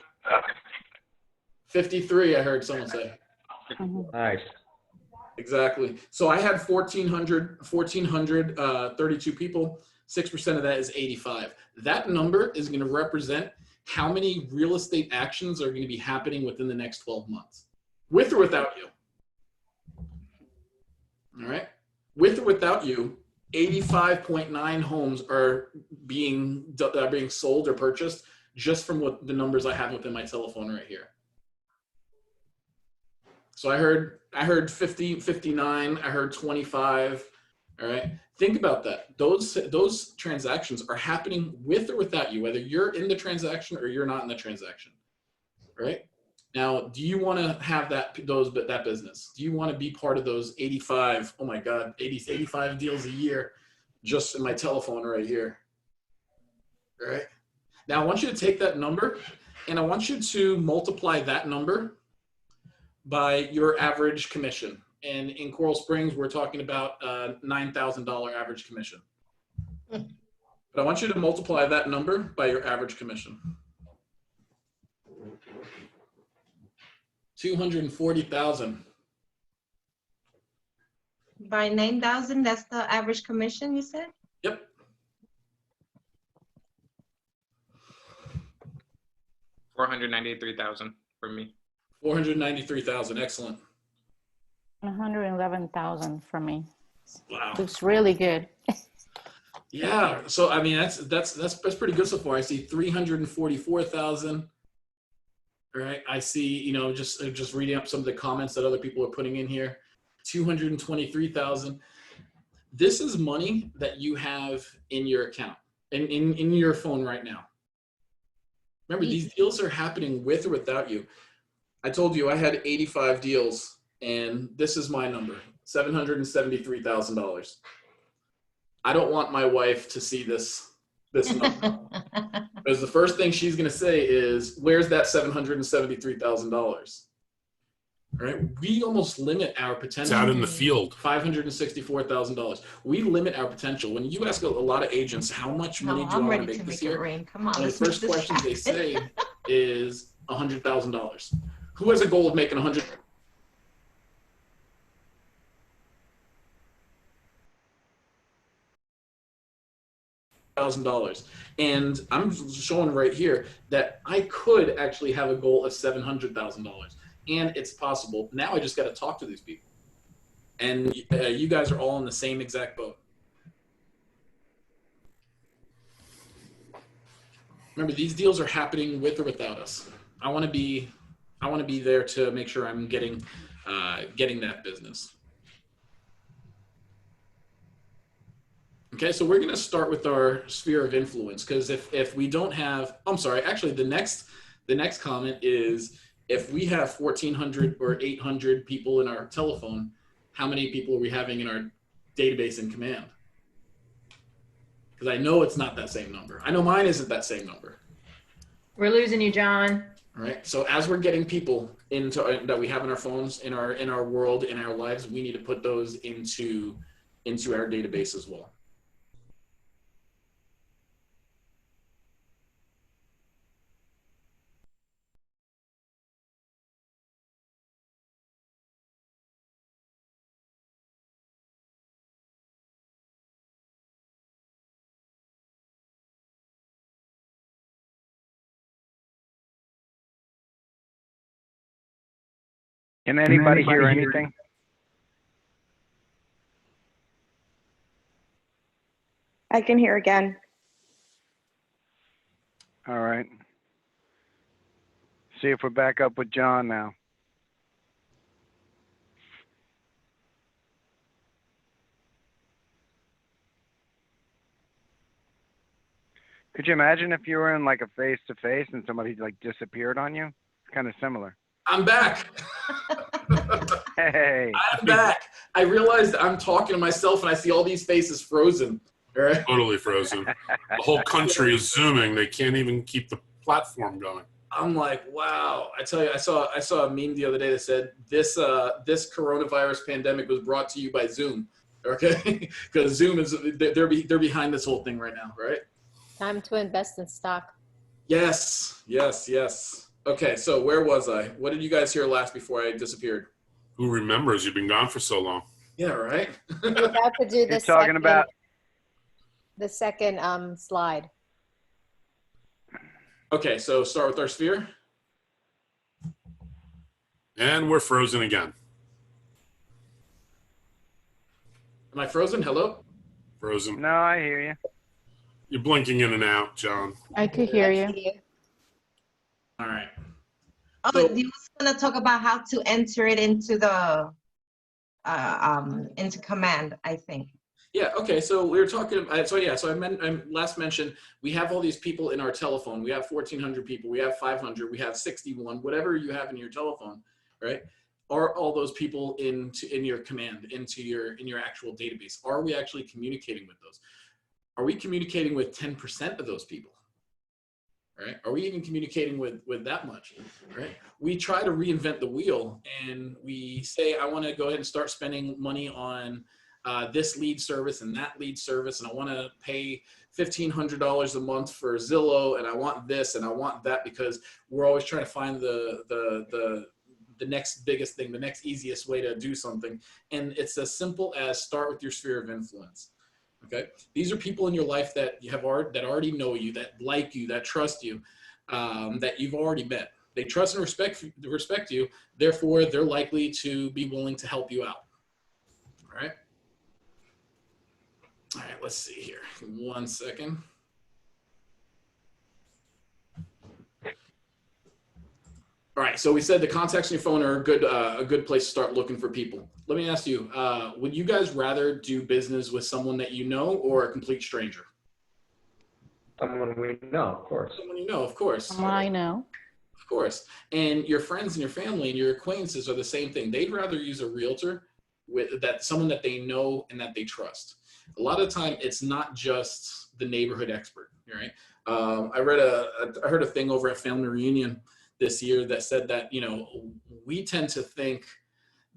53. I heard someone say. Nice. Exactly. So I had 1,432 people. 6% of that is 85. That number is going to represent how many real estate actions are going to be happening within the next 12 months, with or without you. All right. With or without you, 85.9 homes are being sold or purchased just from what the numbers I have within my telephone right here. So I heard 50, 59, I heard 25. All right. Think about that. Those transactions are happening with or without you, whether you're in the transaction or you're not in the transaction. Right? Now, do you want to have that business? Do you want to be part of those 85, oh my God, 85 deals a year just in my telephone right here? All right. Now I want you to take that number and I want you to multiply that number by your average commission. And in Coral Springs, we're talking about $9,000 average commission. But I want you to multiply that number by your average commission. 240,000. By 9,000, that's the average commission, you said? Yep. $493,000 for me. 493,000. Excellent. 111,000 for me. Wow. Looks really good. Yeah. So I mean, that's pretty good so far. I see 344,000. All right. I see, just reading up some of the comments that other people are putting in here. 223,000. This is money that you have in your account, in your phone right now. Remember, these deals are happening with or without you. I told you I had 85 deals, and this is my number, $773,000. I don't want my wife to see this number. Because the first thing she's going to say is, where's that $773,000? Right? We almost limit our potential. It's out in the field. $564,000. We limit our potential. When you ask a lot of agents, how much money do you want to make this year? Come on, One of the first questions they say is $100,000. Who has a goal of making $100,000? And I'm showing right here that I could actually have a goal of $700,000. And it's possible. Now I just got to talk to these people. And you guys are all in the same exact boat. Remember, these deals are happening with or without us. I want to be there to make sure I'm getting that business. Okay, so we're going to start with our sphere of influence, because if we don't have, I'm sorry, actually the next comment is, if we have 1,400 or 800 people in our telephone, how many people are we having in our database in command? Because I know it's not that same number. I know mine isn't that same number. We're losing you, John. All right. So as we're getting people into that we have in our phones, in our world, in our lives, we need to put those into our database as well. Can anybody hear anything? I can hear again. All right. See if we're back up with John now. Could you imagine if you were in like a face-to-face and somebody like disappeared on you? It's kind of similar. I'm back. Hey. I'm back. I realized I'm talking to myself and I see all these faces frozen. All right. Totally frozen. The whole country is Zooming. They can't even keep the platform going. I'm like, wow. I tell you, I saw a meme the other day that said this coronavirus pandemic was brought to you by Zoom. Okay, because Zoom is they're behind this whole thing right now, right? Time to invest in stock. Yes. Okay, so where was I? What did you guys hear last before I disappeared? Who remembers? You've been gone for so long. Yeah, right. We're about to do the second slide. Okay, so start with our sphere. And we're frozen again. Am I frozen? Hello? Frozen. No, I hear you. You're blinking in and out, John. I could hear you. All right. Oh, So- you was gonna talk about how to enter it into the into command, I think. Yeah. Okay. So we were talking. So I last mentioned we have all these people in our telephone. We have 1,400 people. We have 500. We have 61. Whatever you have in your telephone, right? Are all those people in your command, in your actual database? Are we actually communicating with those? Are we communicating with 10% of those people? Right? Are we even communicating with that much? Right? We try to reinvent the wheel and we say, I want to go ahead and start spending money on this lead service and that lead service, and I want to pay $1,500 a month for Zillow, and I want this and I want that, because we're always trying to find the next biggest thing, the next easiest way to do something. And it's as simple as start with your sphere of influence. Okay, these are people in your life that already know you, that like you, that trust you, that you've already met. They trust and respect you. Therefore, they're likely to be willing to help you out. All right. All right. Let's see here. 1 second. All right, so we said the contacts on your phone are a good place to start looking for people. Let me ask you, would you guys rather do business with someone that you know or a complete stranger? Someone we know, of course. Someone you know, of course. Someone I know. Of course. And your friends and your family and your acquaintances are the same thing. They'd rather use a realtor someone that they know and that they trust. A lot of the time, it's not just the neighborhood expert, right? I heard a thing over at Family Reunion this year that said that, we tend to think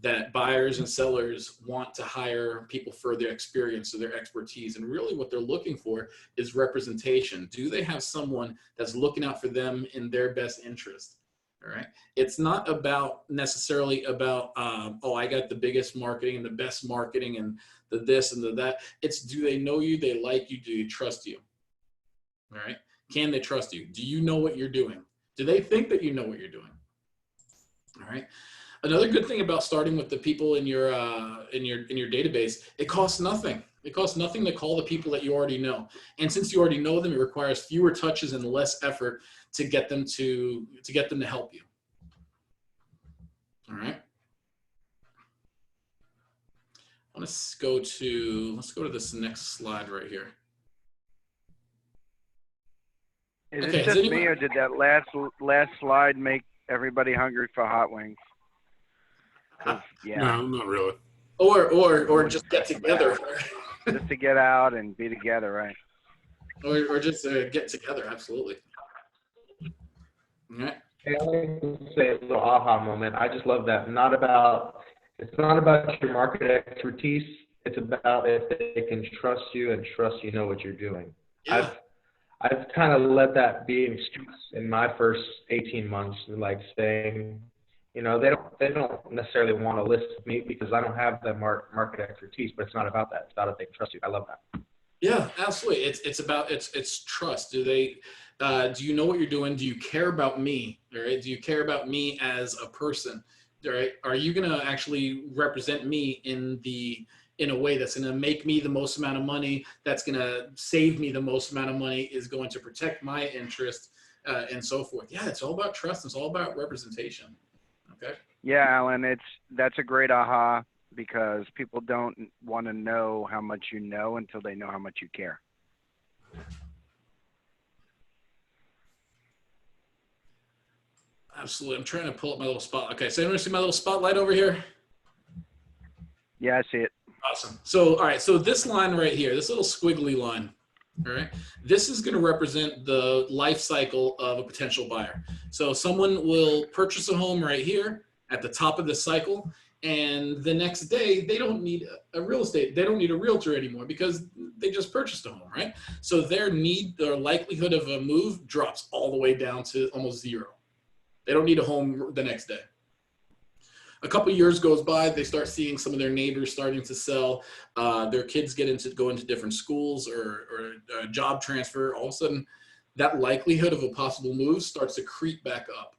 that buyers and sellers want to hire people for their experience or their expertise. And really what they're looking for is representation. Do they have someone that's looking out for them in their best interest? All right. It's not necessarily about, I got the biggest marketing and the best marketing and the this and the that. It's, do they know you? They like you? Do they trust you? All right. Can they trust you? Do you know what you're doing? Do they think that you know what you're doing? All right. Another good thing about starting with the people in your database, it costs nothing. It costs nothing to call the people that you already know. And since you already know them, it requires fewer touches and less effort to get them to help you. All right. Let's go to this next slide right here. Is it just me, or did that last slide make everybody hungry for hot wings? Yeah. No, not really. Or just get together. Just to get out and be together, right? Or just get together, absolutely. All right. Hey, I like to say a little aha moment. I just love that. It's not about your market expertise. It's about if they can trust you and trust you know what you're doing. Yeah. I've kind of let that be an excuse in my first 18 months, like saying, they don't necessarily want to list with me because I don't have the market expertise, but it's not about that. It's about if they trust you. I love that. Yeah, absolutely. It's about trust. Do you know what you're doing? Do you care about me? All right. Do you care about me as a person? All right. Are you going to actually represent me in a way that's going to make me the most amount of money, that's going to save me the most amount of money, is going to protect my interest, and so forth. Yeah, it's all about trust. It's all about representation. Okay. Yeah, Alan, that's a great aha, because people don't want to know how much you know until they know how much you care. Absolutely. I'm trying to pull up my little spot. Okay, so anyone see my little spotlight over here? Yeah, I see it. Awesome. So, all right, so this line right here, this little squiggly line, all right, this is going to represent the life cycle of a potential buyer. So someone will purchase a home right here at the top of the cycle, and the next day they don't need a they don't need a realtor anymore because they just purchased a home, right? So their likelihood of a move drops all the way down to almost zero. They don't need a home the next day. A couple years goes by, they start seeing some of their neighbors starting to sell. Their kids go into different schools or a job transfer. All of a sudden, that likelihood of a possible move starts to creep back up.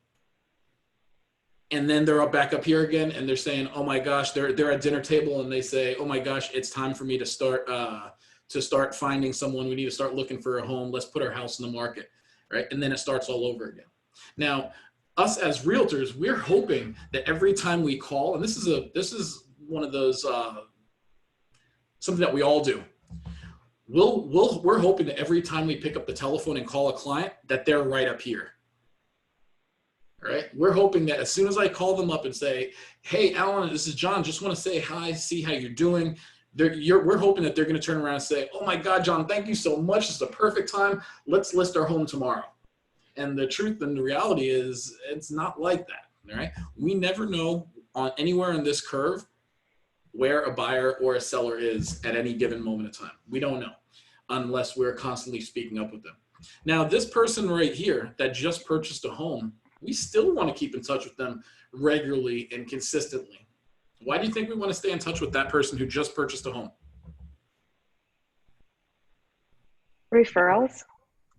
And then they're back up here again, and they're saying, "Oh my gosh!" They're at dinner table, and they say, "Oh my gosh, it's time for me to start finding someone. We need to start looking for a home. Let's put our house in the market, right?" And then it starts all over again. Now, us as realtors, we're hoping that every time we call, and this is one of those something that we all do. We're hoping that every time we pick up the telephone and call a client, that they're right up here. All right. We're hoping that as soon as I call them up and say, "Hey, Alan, this is John. Just want to say hi, see how you're doing." We're hoping that they're going to turn around and say, "Oh my God, John, thank you so much. It's the perfect time. Let's list our home tomorrow." And the truth and the reality is it's not like that, all right? We never know anywhere on this curve where a buyer or a seller is at any given moment of time. We don't know unless we're constantly speaking up with them. Now, this person right here that just purchased a home, we still want to keep in touch with them regularly and consistently. Why do you think we want to stay in touch with that person who just purchased a home? Referrals.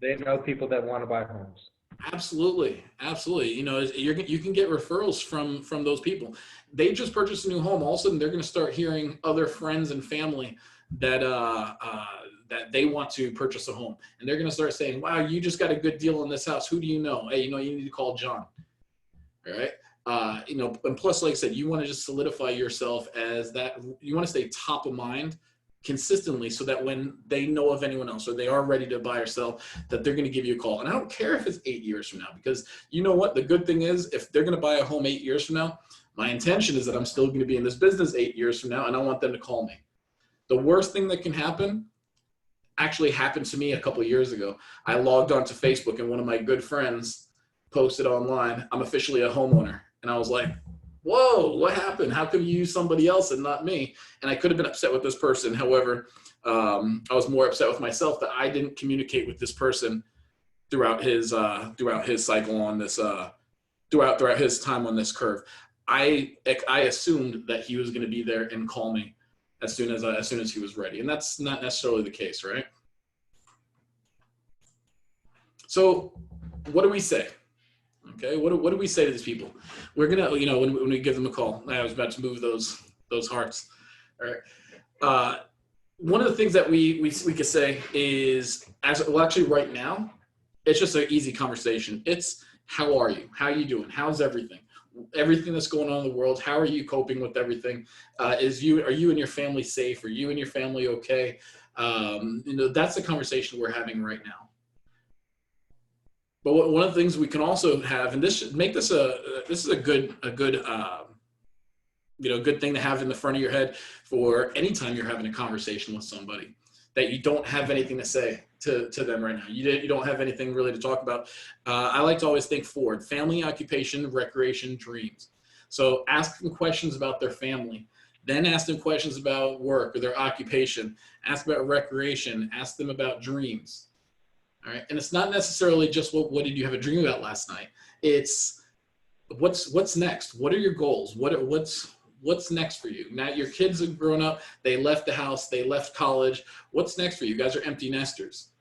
They know people that want to buy homes. Absolutely, absolutely. You know, you can get referrals from those people. They just purchased a new home. All of a sudden, they're going to start hearing other friends and family that that they want to purchase a home, and they're going to start saying, "Wow, you just got a good deal on this house. Who do you know? Hey, you know, you need to call John." All right. You know, and plus, like I said, you want to just solidify yourself as that. You want to stay top of mind consistently so that when they know of anyone else or they are ready to buy or sell, that they're going to give you a call. And I don't care if it's 8 years from now, because you know what? The good thing is if they're going to buy a home 8 years from now, my intention is that I'm still going to be in this business 8 years from now, and I want them to call me. The worst thing that can happen actually happened to me a couple of years ago. I logged onto Facebook and one of my good friends posted online, "I'm officially a homeowner." And I was like, "Whoa, what happened? How come you use somebody else and not me?" And I could have been upset with this person. However, I was more upset with myself that I didn't communicate with this person throughout his cycle on this, throughout his time on this curve. I assumed that he was going to be there and call me as soon as he was ready, and that's not necessarily the case, right? So, what do we say? Okay, what do we say to these people? We're gonna, you know, when we give them a call. I was about to move those hearts. All right. One of the things that we could say is, actually right now, it's just an easy conversation. It's, how are you? How are you doing? How's everything? Everything that's going on in the world. How are you coping with everything? Are you and your family safe? Are you and your family okay? You know, that's the conversation we're having right now. But one of the things we can also have, and this should make this is a good you know, good thing to have in the front of your head for anytime you're having a conversation with somebody that you don't have anything to say to them right now. You don't have anything really to talk about. I like to always think forward: family, occupation, recreation, dreams. So ask them questions about their family, then ask them questions about work or their occupation, ask about recreation, ask them about dreams. All right. And it's not necessarily just what did you have a dream about last night? It's what's next? What are your goals? What's next for you? Now your kids have grown up, they left the house, they left college. What's next for you? You guys are empty nesters,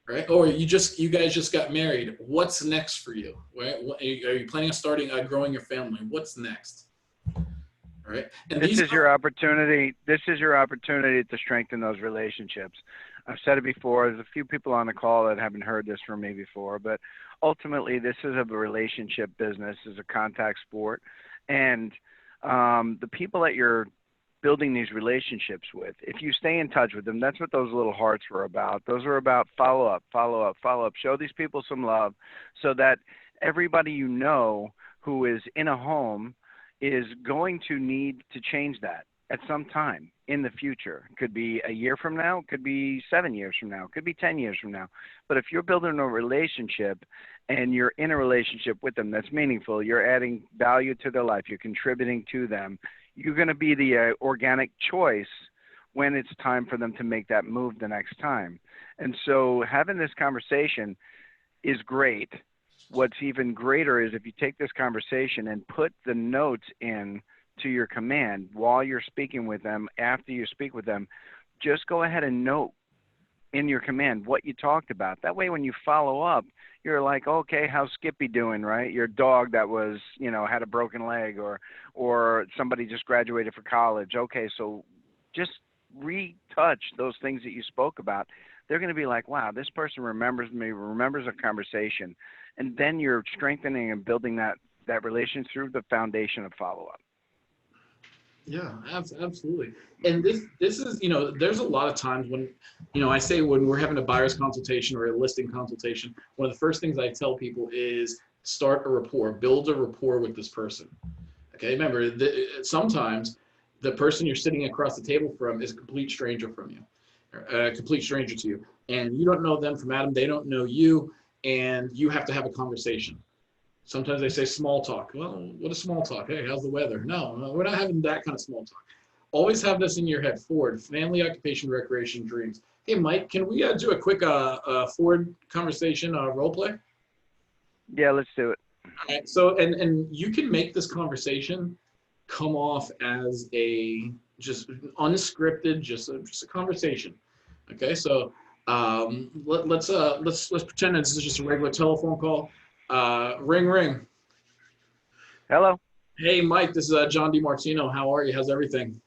right? Or you guys just got married. What's next for you? Right? Are you planning on growing your family? What's next? All right. And this is your opportunity. This is your opportunity to strengthen those relationships. I've said it before. There's a few people on the call that haven't heard this from me before, but ultimately this is a relationship business. It's a contact sport. And the people that you're building these relationships with, if you stay in touch with them, that's what those little hearts were about. Those are about follow up. Show these people some love so that everybody you know who is in a home is going to need to change that at some time in the future. Could be a year from now, could be 7 years from now, could be 10 years from now. But if you're building a relationship and you're in a relationship with them that's meaningful, you're adding value to their life, you're contributing to them, you're going to be the organic choice when it's time for them to make that move the next time. And so having this conversation is great. What's even greater is if you take this conversation and put the notes in to your command while you're speaking with them, after you speak with them, just go ahead and note in your command what you talked about. That way, when you follow up, you're like, okay, how's Skippy doing, right? Your dog that was, had a broken leg, or somebody just graduated for college. Okay, so just retouch those things that you spoke about. They're going to be like, wow, this person remembers me, remembers a conversation. And then you're strengthening and building that relation through the foundation of follow-up. Yeah, absolutely. And this is, there's a lot of times when, I say when we're having a buyer's consultation or a listing consultation, one of the first things I tell people is start a rapport, build a rapport with this person. Okay, remember, sometimes the person you're sitting across the table from is a complete stranger from you, a complete stranger to you. And you don't know them from Adam, they don't know you, and you have to have a conversation. Sometimes they say small talk. Well, what is small talk? Hey, how's the weather? No, we're not having that kind of small talk. Always have this in your head. Ford, family, occupation, recreation, dreams. Hey, Mike, can we do a quick Ford conversation role play? Yeah, let's do it. All right, so, and you can make this conversation come off as a just unscripted, just a conversation. Okay, so let's pretend this is just a regular telephone call. Ring, ring. Hello. Hey, Mike, this is John DiMartino. How are you? How's everything?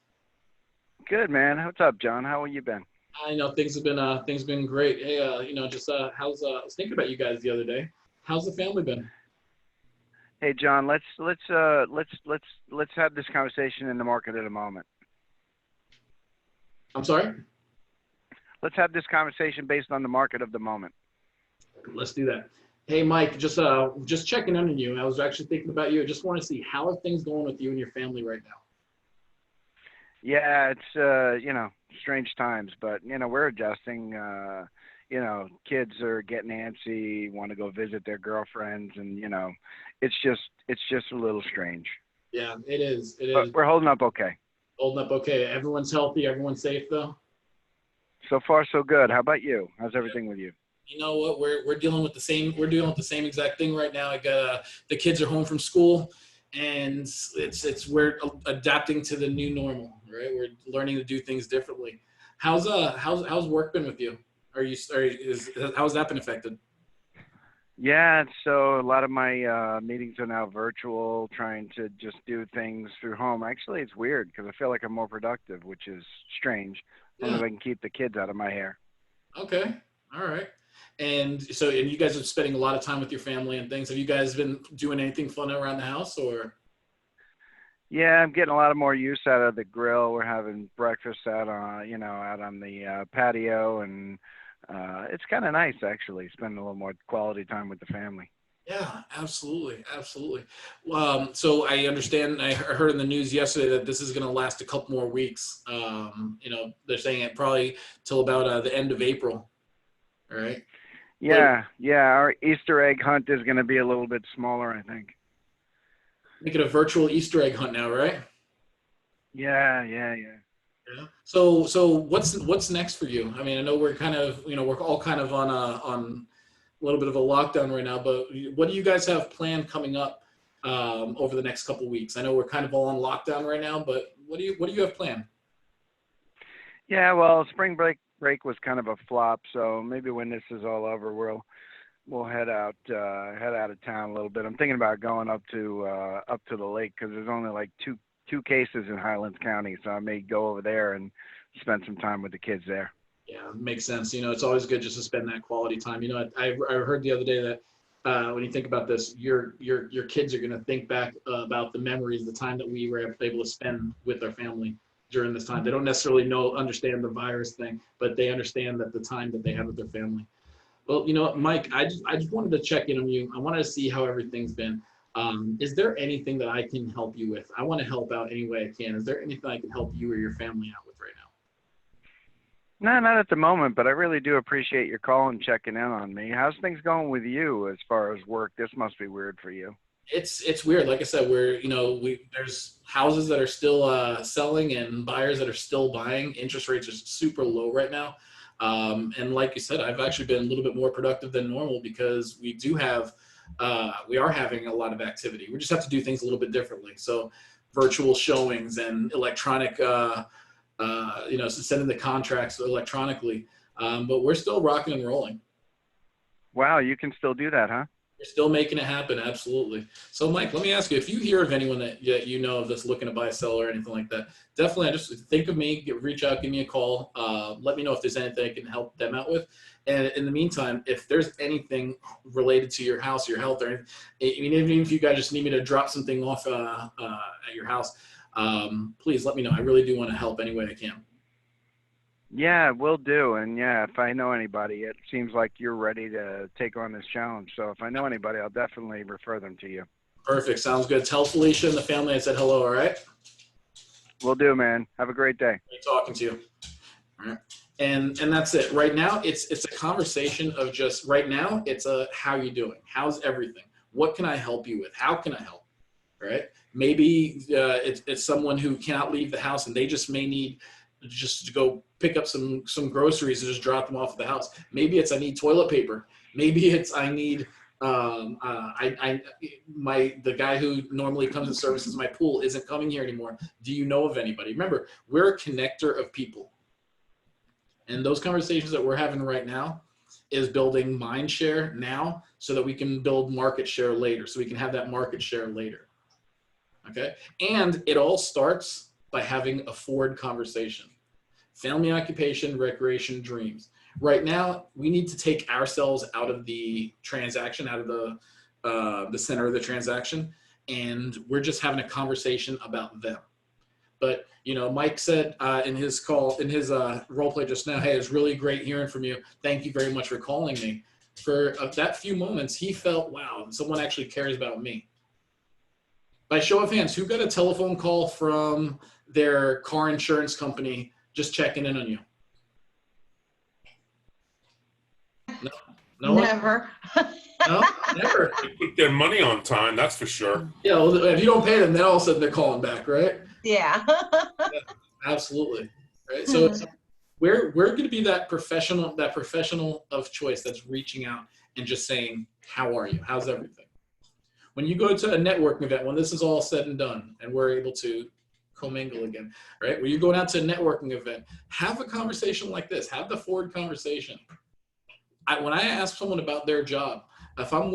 Good, man. What's up, John? How have you been? I know things have been great. Hey, just how's I was thinking about you guys the other day. How's the family been? Hey, John, let's have this conversation in the market at a moment. I'm sorry? Let's have this conversation based on the market of the moment. Let's do that. Hey, Mike, just checking in on you. I was actually thinking about you. I just want to see how are things going with you and your family right now. Yeah, it's strange times, but we're adjusting. Kids are getting antsy, want to go visit their girlfriends, and it's just a little strange. Yeah, it is. But we're holding up okay. Holding up okay. Everyone's healthy. Everyone's safe though. So far, so good. How about you? How's everything with you? You know what? We're dealing with the same. We're dealing with the same exact thing right now. I got the kids are home from school, and we're adapting to the new normal. Right? We're learning to do things differently. How's work been with you? How's that been affected? Yeah, so a lot of my meetings are now virtual, trying to just do things through home. Actually, it's weird because I feel like I'm more productive, which is strange. As long as I can keep the kids out of my hair. Okay. All right. And you guys are spending a lot of time with your family and things. Have you guys been doing anything fun around the house or? Yeah, I'm getting a lot more use out of the grill. We're having breakfast out on the patio, and it's kind of nice actually, spending a little more quality time with the family. Yeah, absolutely. So I understand, I heard in the news yesterday that this is going to last a couple more weeks. They're saying it probably till about the end of April. All right. Yeah. Our Easter egg hunt is going to be a little bit smaller, I think. Make it a virtual Easter egg hunt now, right? Yeah. So what's next for you? I mean, I know we're kind of, we're all kind of on a little bit of a lockdown right now, but what do you guys have planned coming up over the next couple of weeks? I know we're kind of all on lockdown right now, but what do you have planned? Yeah, well, spring break was kind of a flop, so maybe when this is all over, we'll head out of town a little bit. I'm thinking about going up to the lake because there's only like two cases in Highlands County, so I may go over there and spend some time with the kids there. Yeah, makes sense. It's always good just to spend that quality time. I heard the other day that when you think about this, your kids are going to think back about the memories, the time that we were able to spend with our family during this time. They don't necessarily understand the virus thing, but they understand that the time that they had with their family. Well, you know what, Mike, I just wanted to check in on you. I wanted to see how everything's been. Is there anything that I can help you with? I want to help out any way I can. Is there anything I can help you or your family out with right now? No, not at the moment, but I really do appreciate your call and checking in on me. How's things going with you as far as work? This must be weird for you. It's weird. Like I said, there's houses that are still selling and buyers that are still buying. Interest rates are super low right now. And like you said, I've actually been a little bit more productive than normal because we are having a lot of activity. We just have to do things a little bit differently. So virtual showings and electronic, sending the contracts electronically. But we're still rocking and rolling. Wow, you can still do that, huh? You're still making it happen, absolutely. So, Mike, let me ask you, if you hear of anyone that you know of that's looking to buy, sell, or anything like that, definitely just think of me, reach out, give me a call. Let me know if there's anything I can help them out with. And in the meantime, if there's anything related to your house, your health, or anything, even if you guys just need me to drop something off at your house, please let me know. I really do want to help any way I can. Yeah, will do. And yeah, if I know anybody, it seems like you're ready to take on this challenge. So if I know anybody, I'll definitely refer them to you. Perfect. Sounds good. Tell Felicia and the family I said hello, all right? Will do, man. Have a great day. Great talking to you. All right. And that's it. Right now, it's a conversation of just right now. It's a how you doing? How's everything? What can I help you with? How can I help? All right. Maybe it's someone who cannot leave the house and they just may need just to go pick up some groceries and just drop them off at the house. Maybe it's I need toilet paper. Maybe it's I need the guy who normally comes and services my pool isn't coming here anymore. Do you know of anybody? Remember, we're a connector of people. And those conversations that we're having right now is building mind share now so that we can build market share later. So we can have that market share later. Okay. And it all starts by having a forward conversation. Family, occupation, recreation, dreams. Right now, we need to take ourselves out of the transaction, out of the center of the transaction, and we're just having a conversation about them. But Mike said in his role play just now, "Hey, it's really great hearing from you. Thank you very much for calling me." For that few moments, he felt, "Wow, someone actually cares about me." By show of hands, who got a telephone call from their car insurance company just checking in on you? No, Never. No, never. They put their money on time, that's for sure. Yeah, well, if you don't pay them, then all of a sudden they're calling back, right? Yeah. Yeah, absolutely. Right. So we're going to be that professional of choice that's reaching out and just saying, "How are you? How's everything?" When you go to a networking event, when this is all said and done, and we're able to commingle again, right? When you're going out to a networking event, have a conversation like this. Have the forward conversation. When I ask someone about their job, if I'm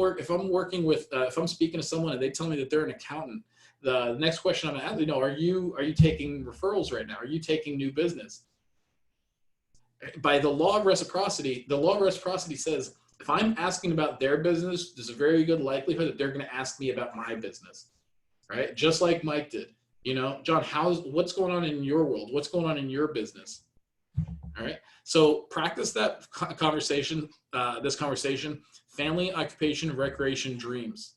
speaking to someone and they tell me that they're an accountant, the next question I'm going to ask, are you taking referrals right now? Are you taking new business? By the law of reciprocity, says if I'm asking about their business, there's a very good likelihood that they're going to ask me about my business, right? Just like Mike did. John, what's going on in your world? What's going on in your business? All right. So practice that conversation, family, occupation, recreation, dreams.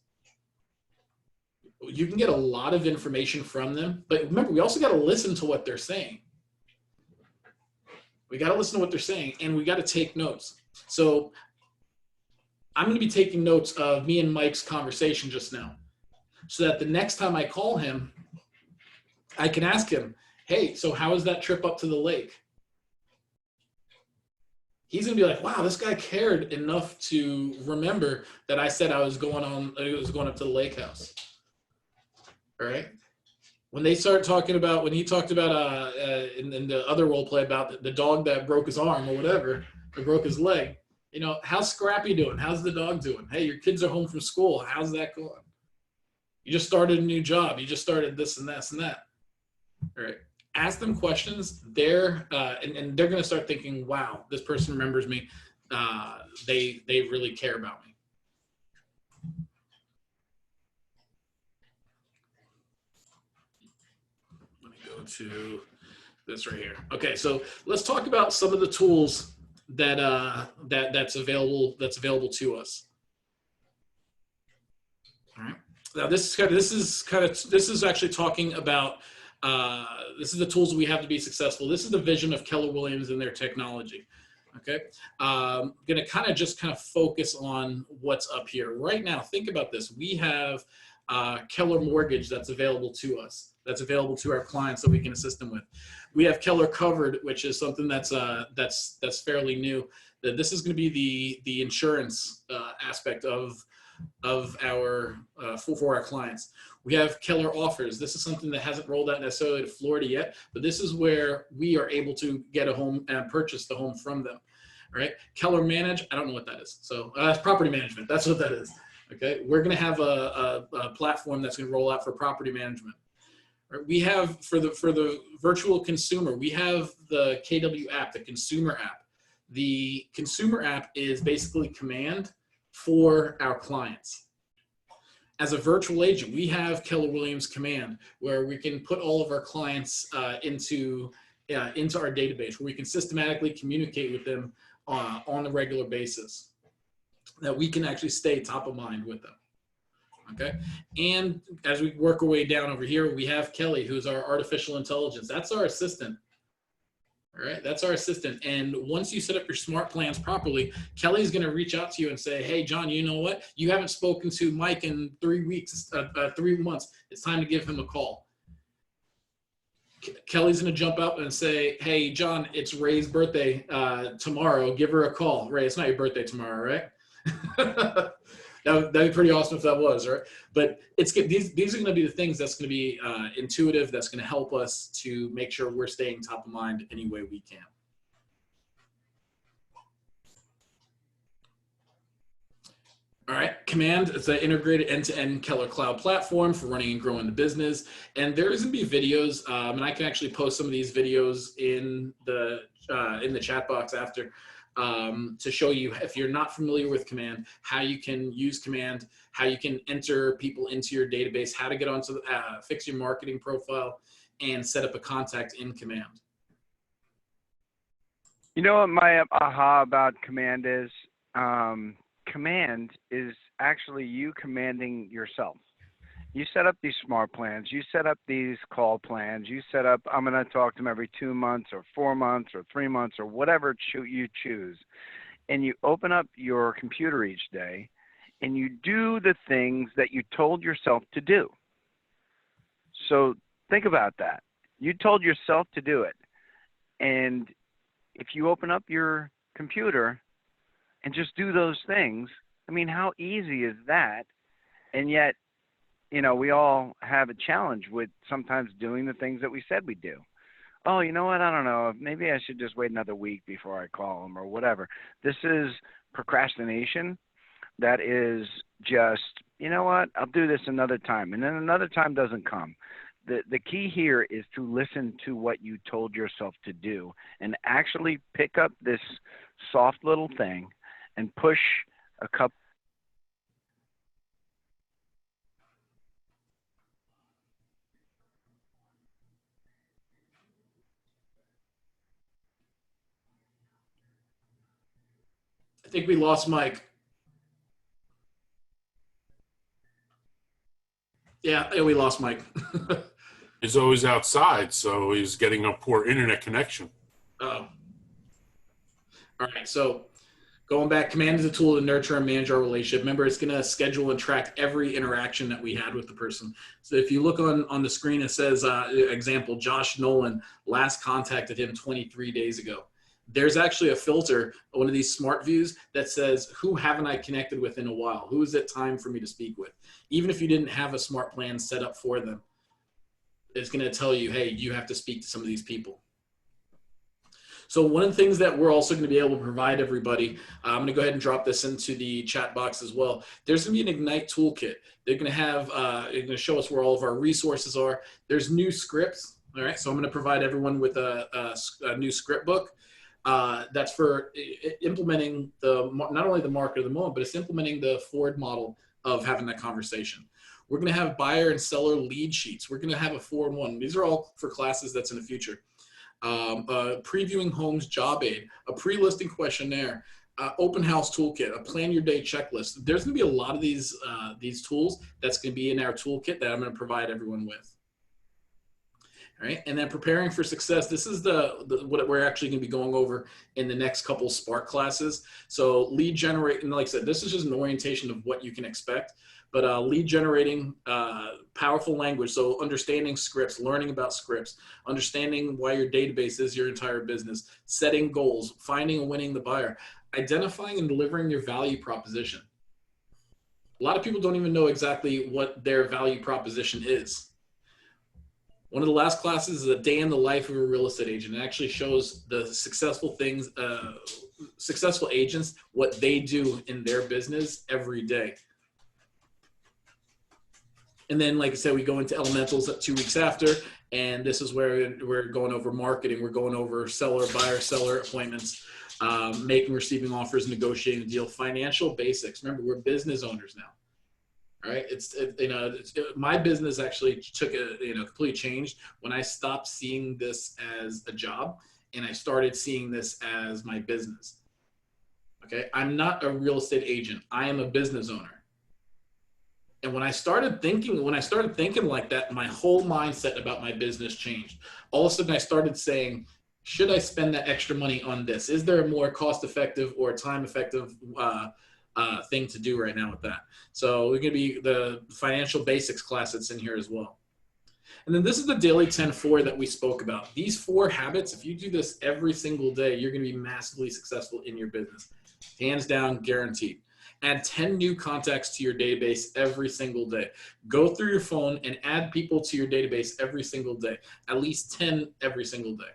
You can get a lot of information from them, but remember, we also got to listen to what they're saying. We got to listen to what they're saying, and we got to take notes. So I'm going to be taking notes of me and Mike's conversation just now, so that the next time I call him, I can ask him, "Hey, so how was that trip up to the lake?" He's going to be like, "Wow, this guy cared enough to remember that I said I was going up to the lake house." All right. When he talked about in the other role play about the dog that broke his arm or whatever, or broke his leg, how's Scrappy doing? How's the dog doing? Hey, your kids are home from school. How's that going? You just started a new job. You just started this and that and that. All right. Ask them questions. And they're going to start thinking, "Wow, this person remembers me. They really care about me." Let me go to this right here. Okay, so let's talk about some of the tools that's available to us. All right. Now this is actually talking about this is the tools we have to be successful. This is the vision of Keller Williams and their technology. Okay, going to kind of focus on what's up here right now. Think about this. We have Keller Mortgage that's available to us. That's available to our clients that we can assist them with. We have Keller Covered, which is something that's fairly new. That this is going to be the insurance aspect of our for our clients. We have Keller Offers. This is something that hasn't rolled out necessarily to Florida yet, but this is where we are able to get a home and purchase the home from them. All right. Keller Manage, I don't know what that is. So that's property management. That's what that is. Okay. We're going to have a platform that's going to roll out for property management. Right? We have for the virtual consumer, we have the KW app, the consumer app. The consumer app is basically command for our clients. As a virtual agent, we have Keller Williams Command, where we can put all of our clients into our database, where we can systematically communicate with them on a regular basis, that we can actually stay top of mind with them. Okay, and as we work our way down over here, we have Kelly, who's our artificial intelligence. That's our assistant. All right, that's our assistant. And once you set up your smart plans properly, Kelly's going to reach out to you and say, hey, John, you know what? You haven't spoken to Mike in 3 weeks, 3 months. It's time to give him a call. Kelly's going to jump up and say, hey, John, it's Ray's birthday tomorrow. Give her a call. Ray, it's not your birthday tomorrow, right? That'd be pretty awesome if that was, right? But these are going to be the things that's going to be intuitive, that's going to help us to make sure we're staying top of mind any way we can. All right, Command is an integrated end-to-end Keller Cloud platform for running and growing the business. And there is going to be videos, and I can actually post some of these videos in the chat box after. To show you, if you're not familiar with Command, how you can use Command, how you can enter people into your database, how to get onto fix your marketing profile, and set up a contact in Command. You know what my aha about Command is? Command is actually you commanding yourself. You set up these smart plans, you set up these call plans, you set up, I'm going to talk to them every 2 months or 4 months or 3 months or whatever you choose. And you open up your computer each day and you do the things that you told yourself to do. So think about that. You told yourself to do it. And if you open up your computer and just do those things, I mean, how easy is that? And yet, you know, we all have a challenge with sometimes doing the things that we said we'd do. Oh, you know what? I don't know. Maybe I should just wait another week before I call them or whatever. This is procrastination. That is just, you know what? I'll do this another time. And then another time doesn't come. The key here is to listen to what you told yourself to do and actually pick up this soft little thing and push a couple. I think we lost Mike. Yeah, we lost Mike. He's always outside, so he's getting a poor internet connection. Oh. All right, so going back, Command is a tool to nurture and manage our relationship. Remember, it's going to schedule and track every interaction that we had with the person. So if you look on the screen, it says, example, Josh Nolan, last contacted him 23 days ago. There's actually a filter, one of these smart views, that says, who haven't I connected with in a while? Who is it time for me to speak with? Even if you didn't have a smart plan set up for them, it's going to tell you, hey, you have to speak to some of these people. So one of the things that we're also going to be able to provide everybody, I'm going to go ahead and drop this into the chat box as well. There's going to be an Ignite toolkit. They're going to have, they're going to show us where all of our resources are. There's new scripts. All right. So I'm going to provide everyone with a new script book. That's for implementing not only the market of the moment, but it's implementing the Ford model of having that conversation. We're going to have buyer and seller lead sheets. We're going to have a 4-in-1. These are all for classes that's in the future. previewing homes job aid, a pre-listing questionnaire, open house toolkit, a plan your day checklist. There's going to be a lot of these tools that's going to be in our toolkit that I'm going to provide everyone with. All right, and then preparing for success. This is what we're actually going to be going over in the next couple Spark classes. So lead generate, and like I said, this is just an orientation of what you can expect. But lead generating, powerful language. So understanding scripts, learning about scripts, understanding why your database is your entire business, setting goals, finding and winning the buyer, identifying and delivering your value proposition. A lot of people don't even know exactly what their value proposition is. One of the last classes is a day in the life of a real estate agent. It actually shows the successful things, successful agents, what they do in their business every day. And then, like I said, we go into elementals 2 weeks after, and this is where we're going over marketing. We're going over buyer-seller appointments, making, receiving offers, negotiating a deal, financial basics. Remember, we're business owners now. All right, my business actually took a complete change when I stopped seeing this as a job and I started seeing this as my business. Okay, I'm not a real estate agent. I am a business owner. And when I started thinking like that, my whole mindset about my business changed. All of a sudden, I started saying, should I spend that extra money on this? Is there a more cost-effective or time-effective thing to do right now with that? So we're going to be the financial basics class that's in here as well. And then this is the daily 10-4 that we spoke about. These 4 habits, if you do this every single day, you're going to be massively successful in your business. Hands down, guaranteed. Add 10 new contacts to your database every single day. Go through your phone and add people to your database every single day, at least 10 every single day.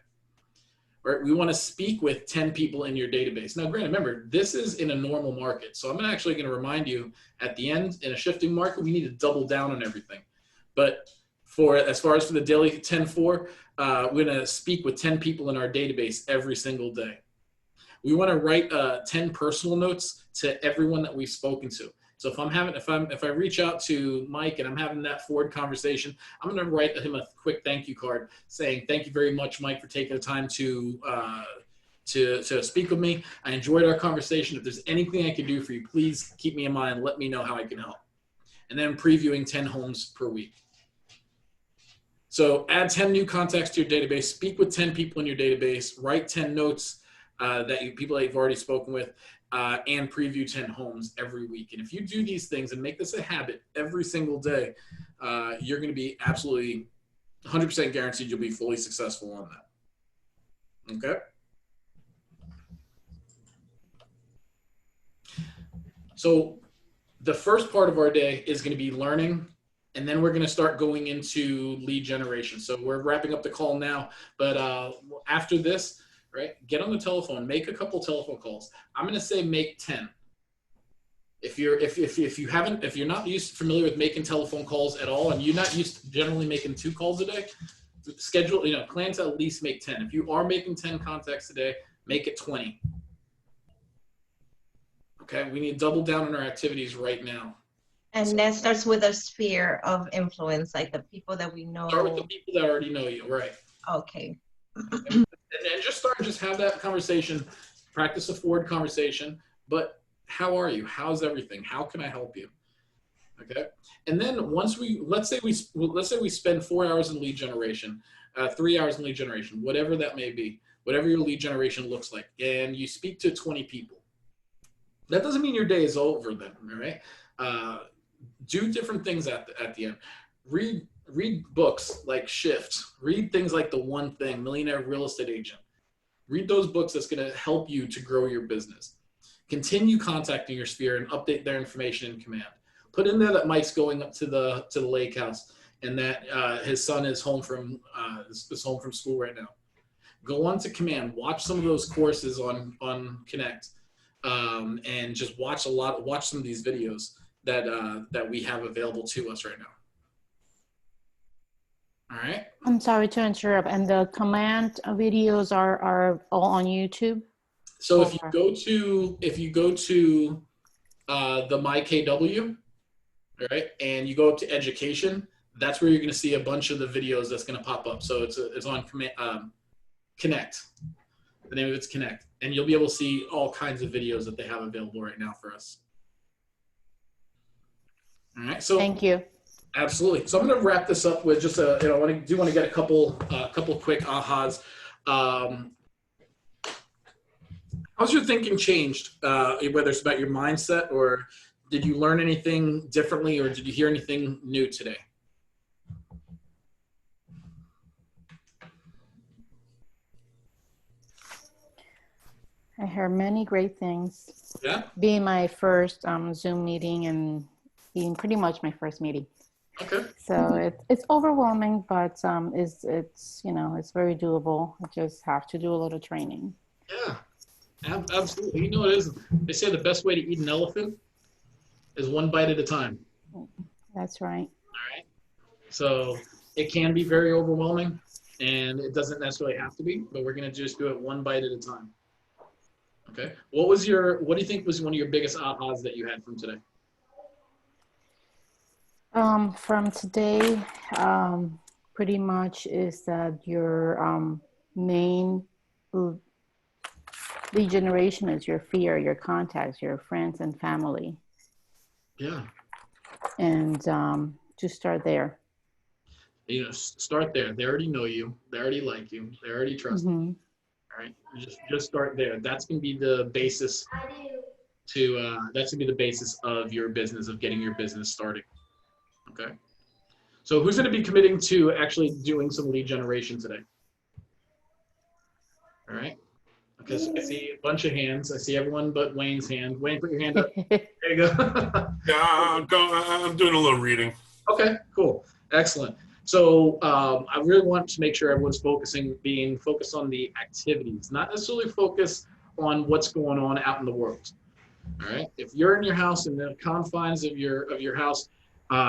Right? We want to speak with 10 people in your database. Now, granted, remember, this is in a normal market. So I'm actually going to remind you at the end, in a shifting market, we need to double down on everything. But as far as for the daily 10-4, we're going to speak with 10 people in our database every single day. We want to write 10 personal notes to everyone that we've spoken to. So if I reach out to Mike and I'm having that forward conversation, I'm going to write him a quick thank you card saying, thank you very much, Mike, for taking the time to speak with me. I enjoyed our conversation. If there's anything I can do for you, please keep me in mind. Let me know how I can help. And then previewing 10 homes per week. So add 10 new contacts to your database, speak with 10 people in your database, write 10 notes people that you've already spoken with, and preview 10 homes every week. And if you do these things and make this a habit every single day, you're going to be absolutely 100% guaranteed you'll be fully successful on that. Okay? So the first part of our day is going to be learning, and then we're going to start going into lead generation. So we're wrapping up the call now, but after this, right, get on the telephone, make a couple telephone calls. I'm going to say make 10. If you're not familiar with making telephone calls at all, and you're not used to generally making 2 calls a day, plan to at least make 10. If you are making 10 contacts a day, make it 20. Okay, we need to double down on our activities right now. And that starts with a sphere of influence, like the people that we know. Start with the people that already know you, right? Okay. And just have that conversation, practice a forward conversation, but how are you? How's everything? How can I help you? Okay. And then once let's say we spend 4 hours in lead generation, 3 hours in lead generation, whatever that may be, whatever your lead generation looks like, and you speak to 20 people. That doesn't mean your day is over then, all right? Do different things at the end. Read books like Shift. Read things like The One Thing, Millionaire Real Estate Agent. Read those books that's going to help you to grow your business. Continue contacting your sphere and update their information in command. Put in there that Mike's going up to the lake house and that his son is home from school right now. Go on to command. Watch some of those courses on Connect, and just watch some of these videos that we have available to us right now. All right. I'm sorry to interrupt. And the command videos are all on YouTube? So if you go to the MyKW, all right, and you go up to education, that's where you're going to see a bunch of the videos that's going to pop up. So it's on command. Connect. The name of it's Connect. And you'll be able to see all kinds of videos that they have available right now for us. All right. So Thank you. Absolutely. So I'm going to wrap this up with just I do want to get a couple quick ahas. How's your thinking changed? Whether it's about your mindset, or did you learn anything differently, or did you hear anything new today? I heard many great things. Yeah. Being my first Zoom meeting and being pretty much my first meeting. Okay. So it's overwhelming, but it's you know, it's very doable. I just have to do a little training. Yeah, absolutely. You know what it is? They say the best way to eat an elephant is one bite at a time. That's right. All right. So it can be very overwhelming, and it doesn't necessarily have to be, but we're going to just do it one bite at a time. Okay. What do you think was one of your biggest ahas that you had from today? From today, pretty much is that your main lead generation is your fear, your contacts, your friends and family. Yeah. And to start there. You know, start there. They already know you. They already like you. They already trust you. All right. Just start there. That's going to be the basis that's going to be the basis of your business, of getting your business started. Okay. So who's going to be committing to actually doing some lead generation today? All right. Okay, so I see a bunch of hands. I see everyone but Wayne's hand. Wayne, put your hand up. There you go. Yeah, I'm doing a little reading. Okay, cool. Excellent. So I really want to make sure everyone's being focused on the activities, not necessarily focus on what's going on out in the world. All right. If you're in your house, in the confines of your house,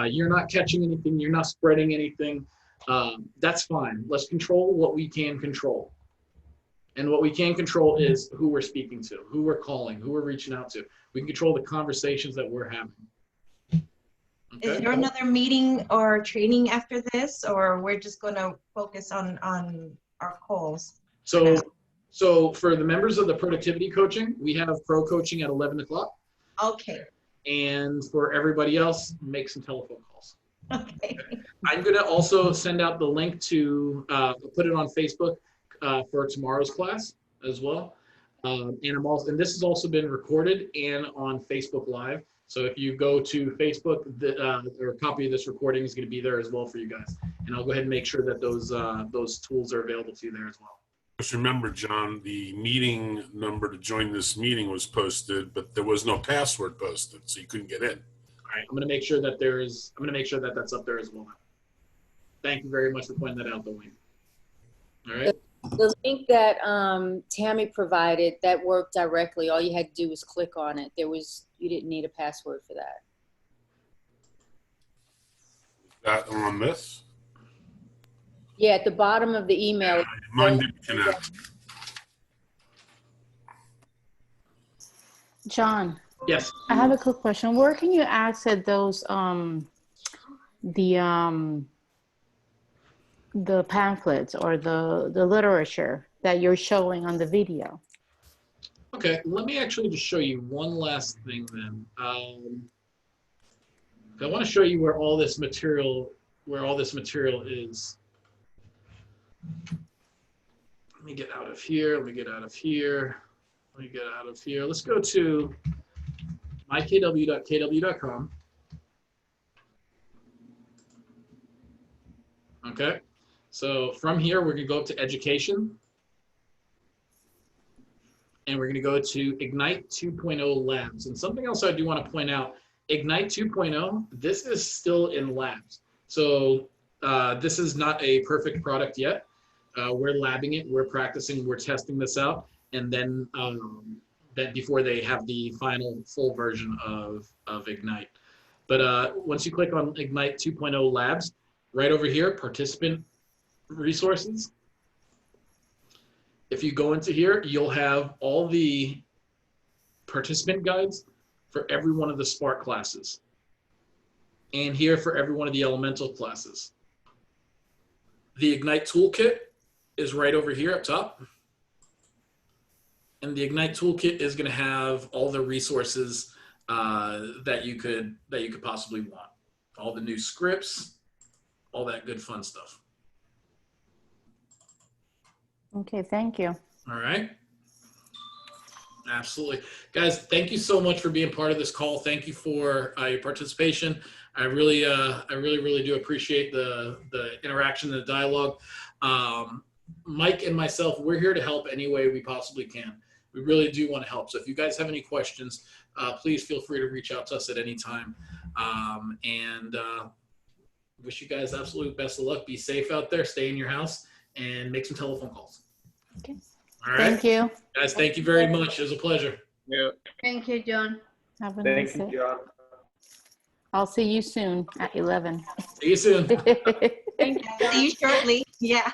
you're not catching anything, you're not spreading anything, that's fine. Let's control what we can control. And what we can control is who we're speaking to, who we're calling, who we're reaching out to. We can control the conversations that we're having. Okay? Is there another meeting or training after this, or we're just going to focus on our calls? So for the members of the productivity coaching, we have pro coaching at 11 o'clock. Okay. And for everybody else, make some telephone calls. Okay. I'm going to also send out the link to put it on Facebook for tomorrow's class as well. And this has also been recorded and on Facebook Live. So if you go to Facebook, a copy of this recording is going to be there as well for you guys. And I'll go ahead and make sure that those tools are available to you there as well. Just remember, John, the meeting number to join this meeting was posted, but there was no password posted, so you couldn't get in. All right, I'm going to make sure that that's up there as well. Thank you very much for pointing that out, though, Wayne. All right. The link that Tammy provided, that worked directly. All you had to do was click on it. You didn't need a password for that. That on this? Yeah, at the bottom of the email. Mine didn't connect. John. Yes. I have a quick question. Where can you access those the pamphlets or the literature that you're showing on the video? Okay, let me actually just show you one last thing then. I want to show you where all this material is. Let me get out of here. Let me get out of here. Let me get out of here. Let's go to mykw.kw.com. Okay. So from here, we're going to go up to education. And we're going to go to Ignite 2.0 labs. And something else I do want to point out, Ignite 2.0, this is still in labs. So this is not a perfect product yet. We're labbing it, we're practicing, we're testing this out. And then before they have the final full version of Ignite. But once you click on Ignite 2.0 labs, right over here, participant resources. If you go into here, you'll have all the participant guides for every one of the Spark classes. And here for every one of the elemental classes. The Ignite toolkit is right over here up top. And the Ignite Toolkit is going to have all the resources that you could possibly want. All the new scripts, all that good fun stuff. Okay, thank you. All right. Absolutely. Guys, thank you so much for being part of this call. Thank you for your participation. I really do appreciate the interaction and the dialogue. Mike and myself, we're here to help any way we possibly can. We really do want to help. So if you guys have any questions, please feel free to reach out to us at any time. Wish you guys absolute best of luck. Be safe out there, stay in your house, and make some telephone calls. Okay. All right. Thank you. Guys, thank you very much. It was a pleasure. Yeah. Thank you, John. Have a Thank nice you, day. John. I'll see you soon at 11. See you soon. See you shortly. Yeah.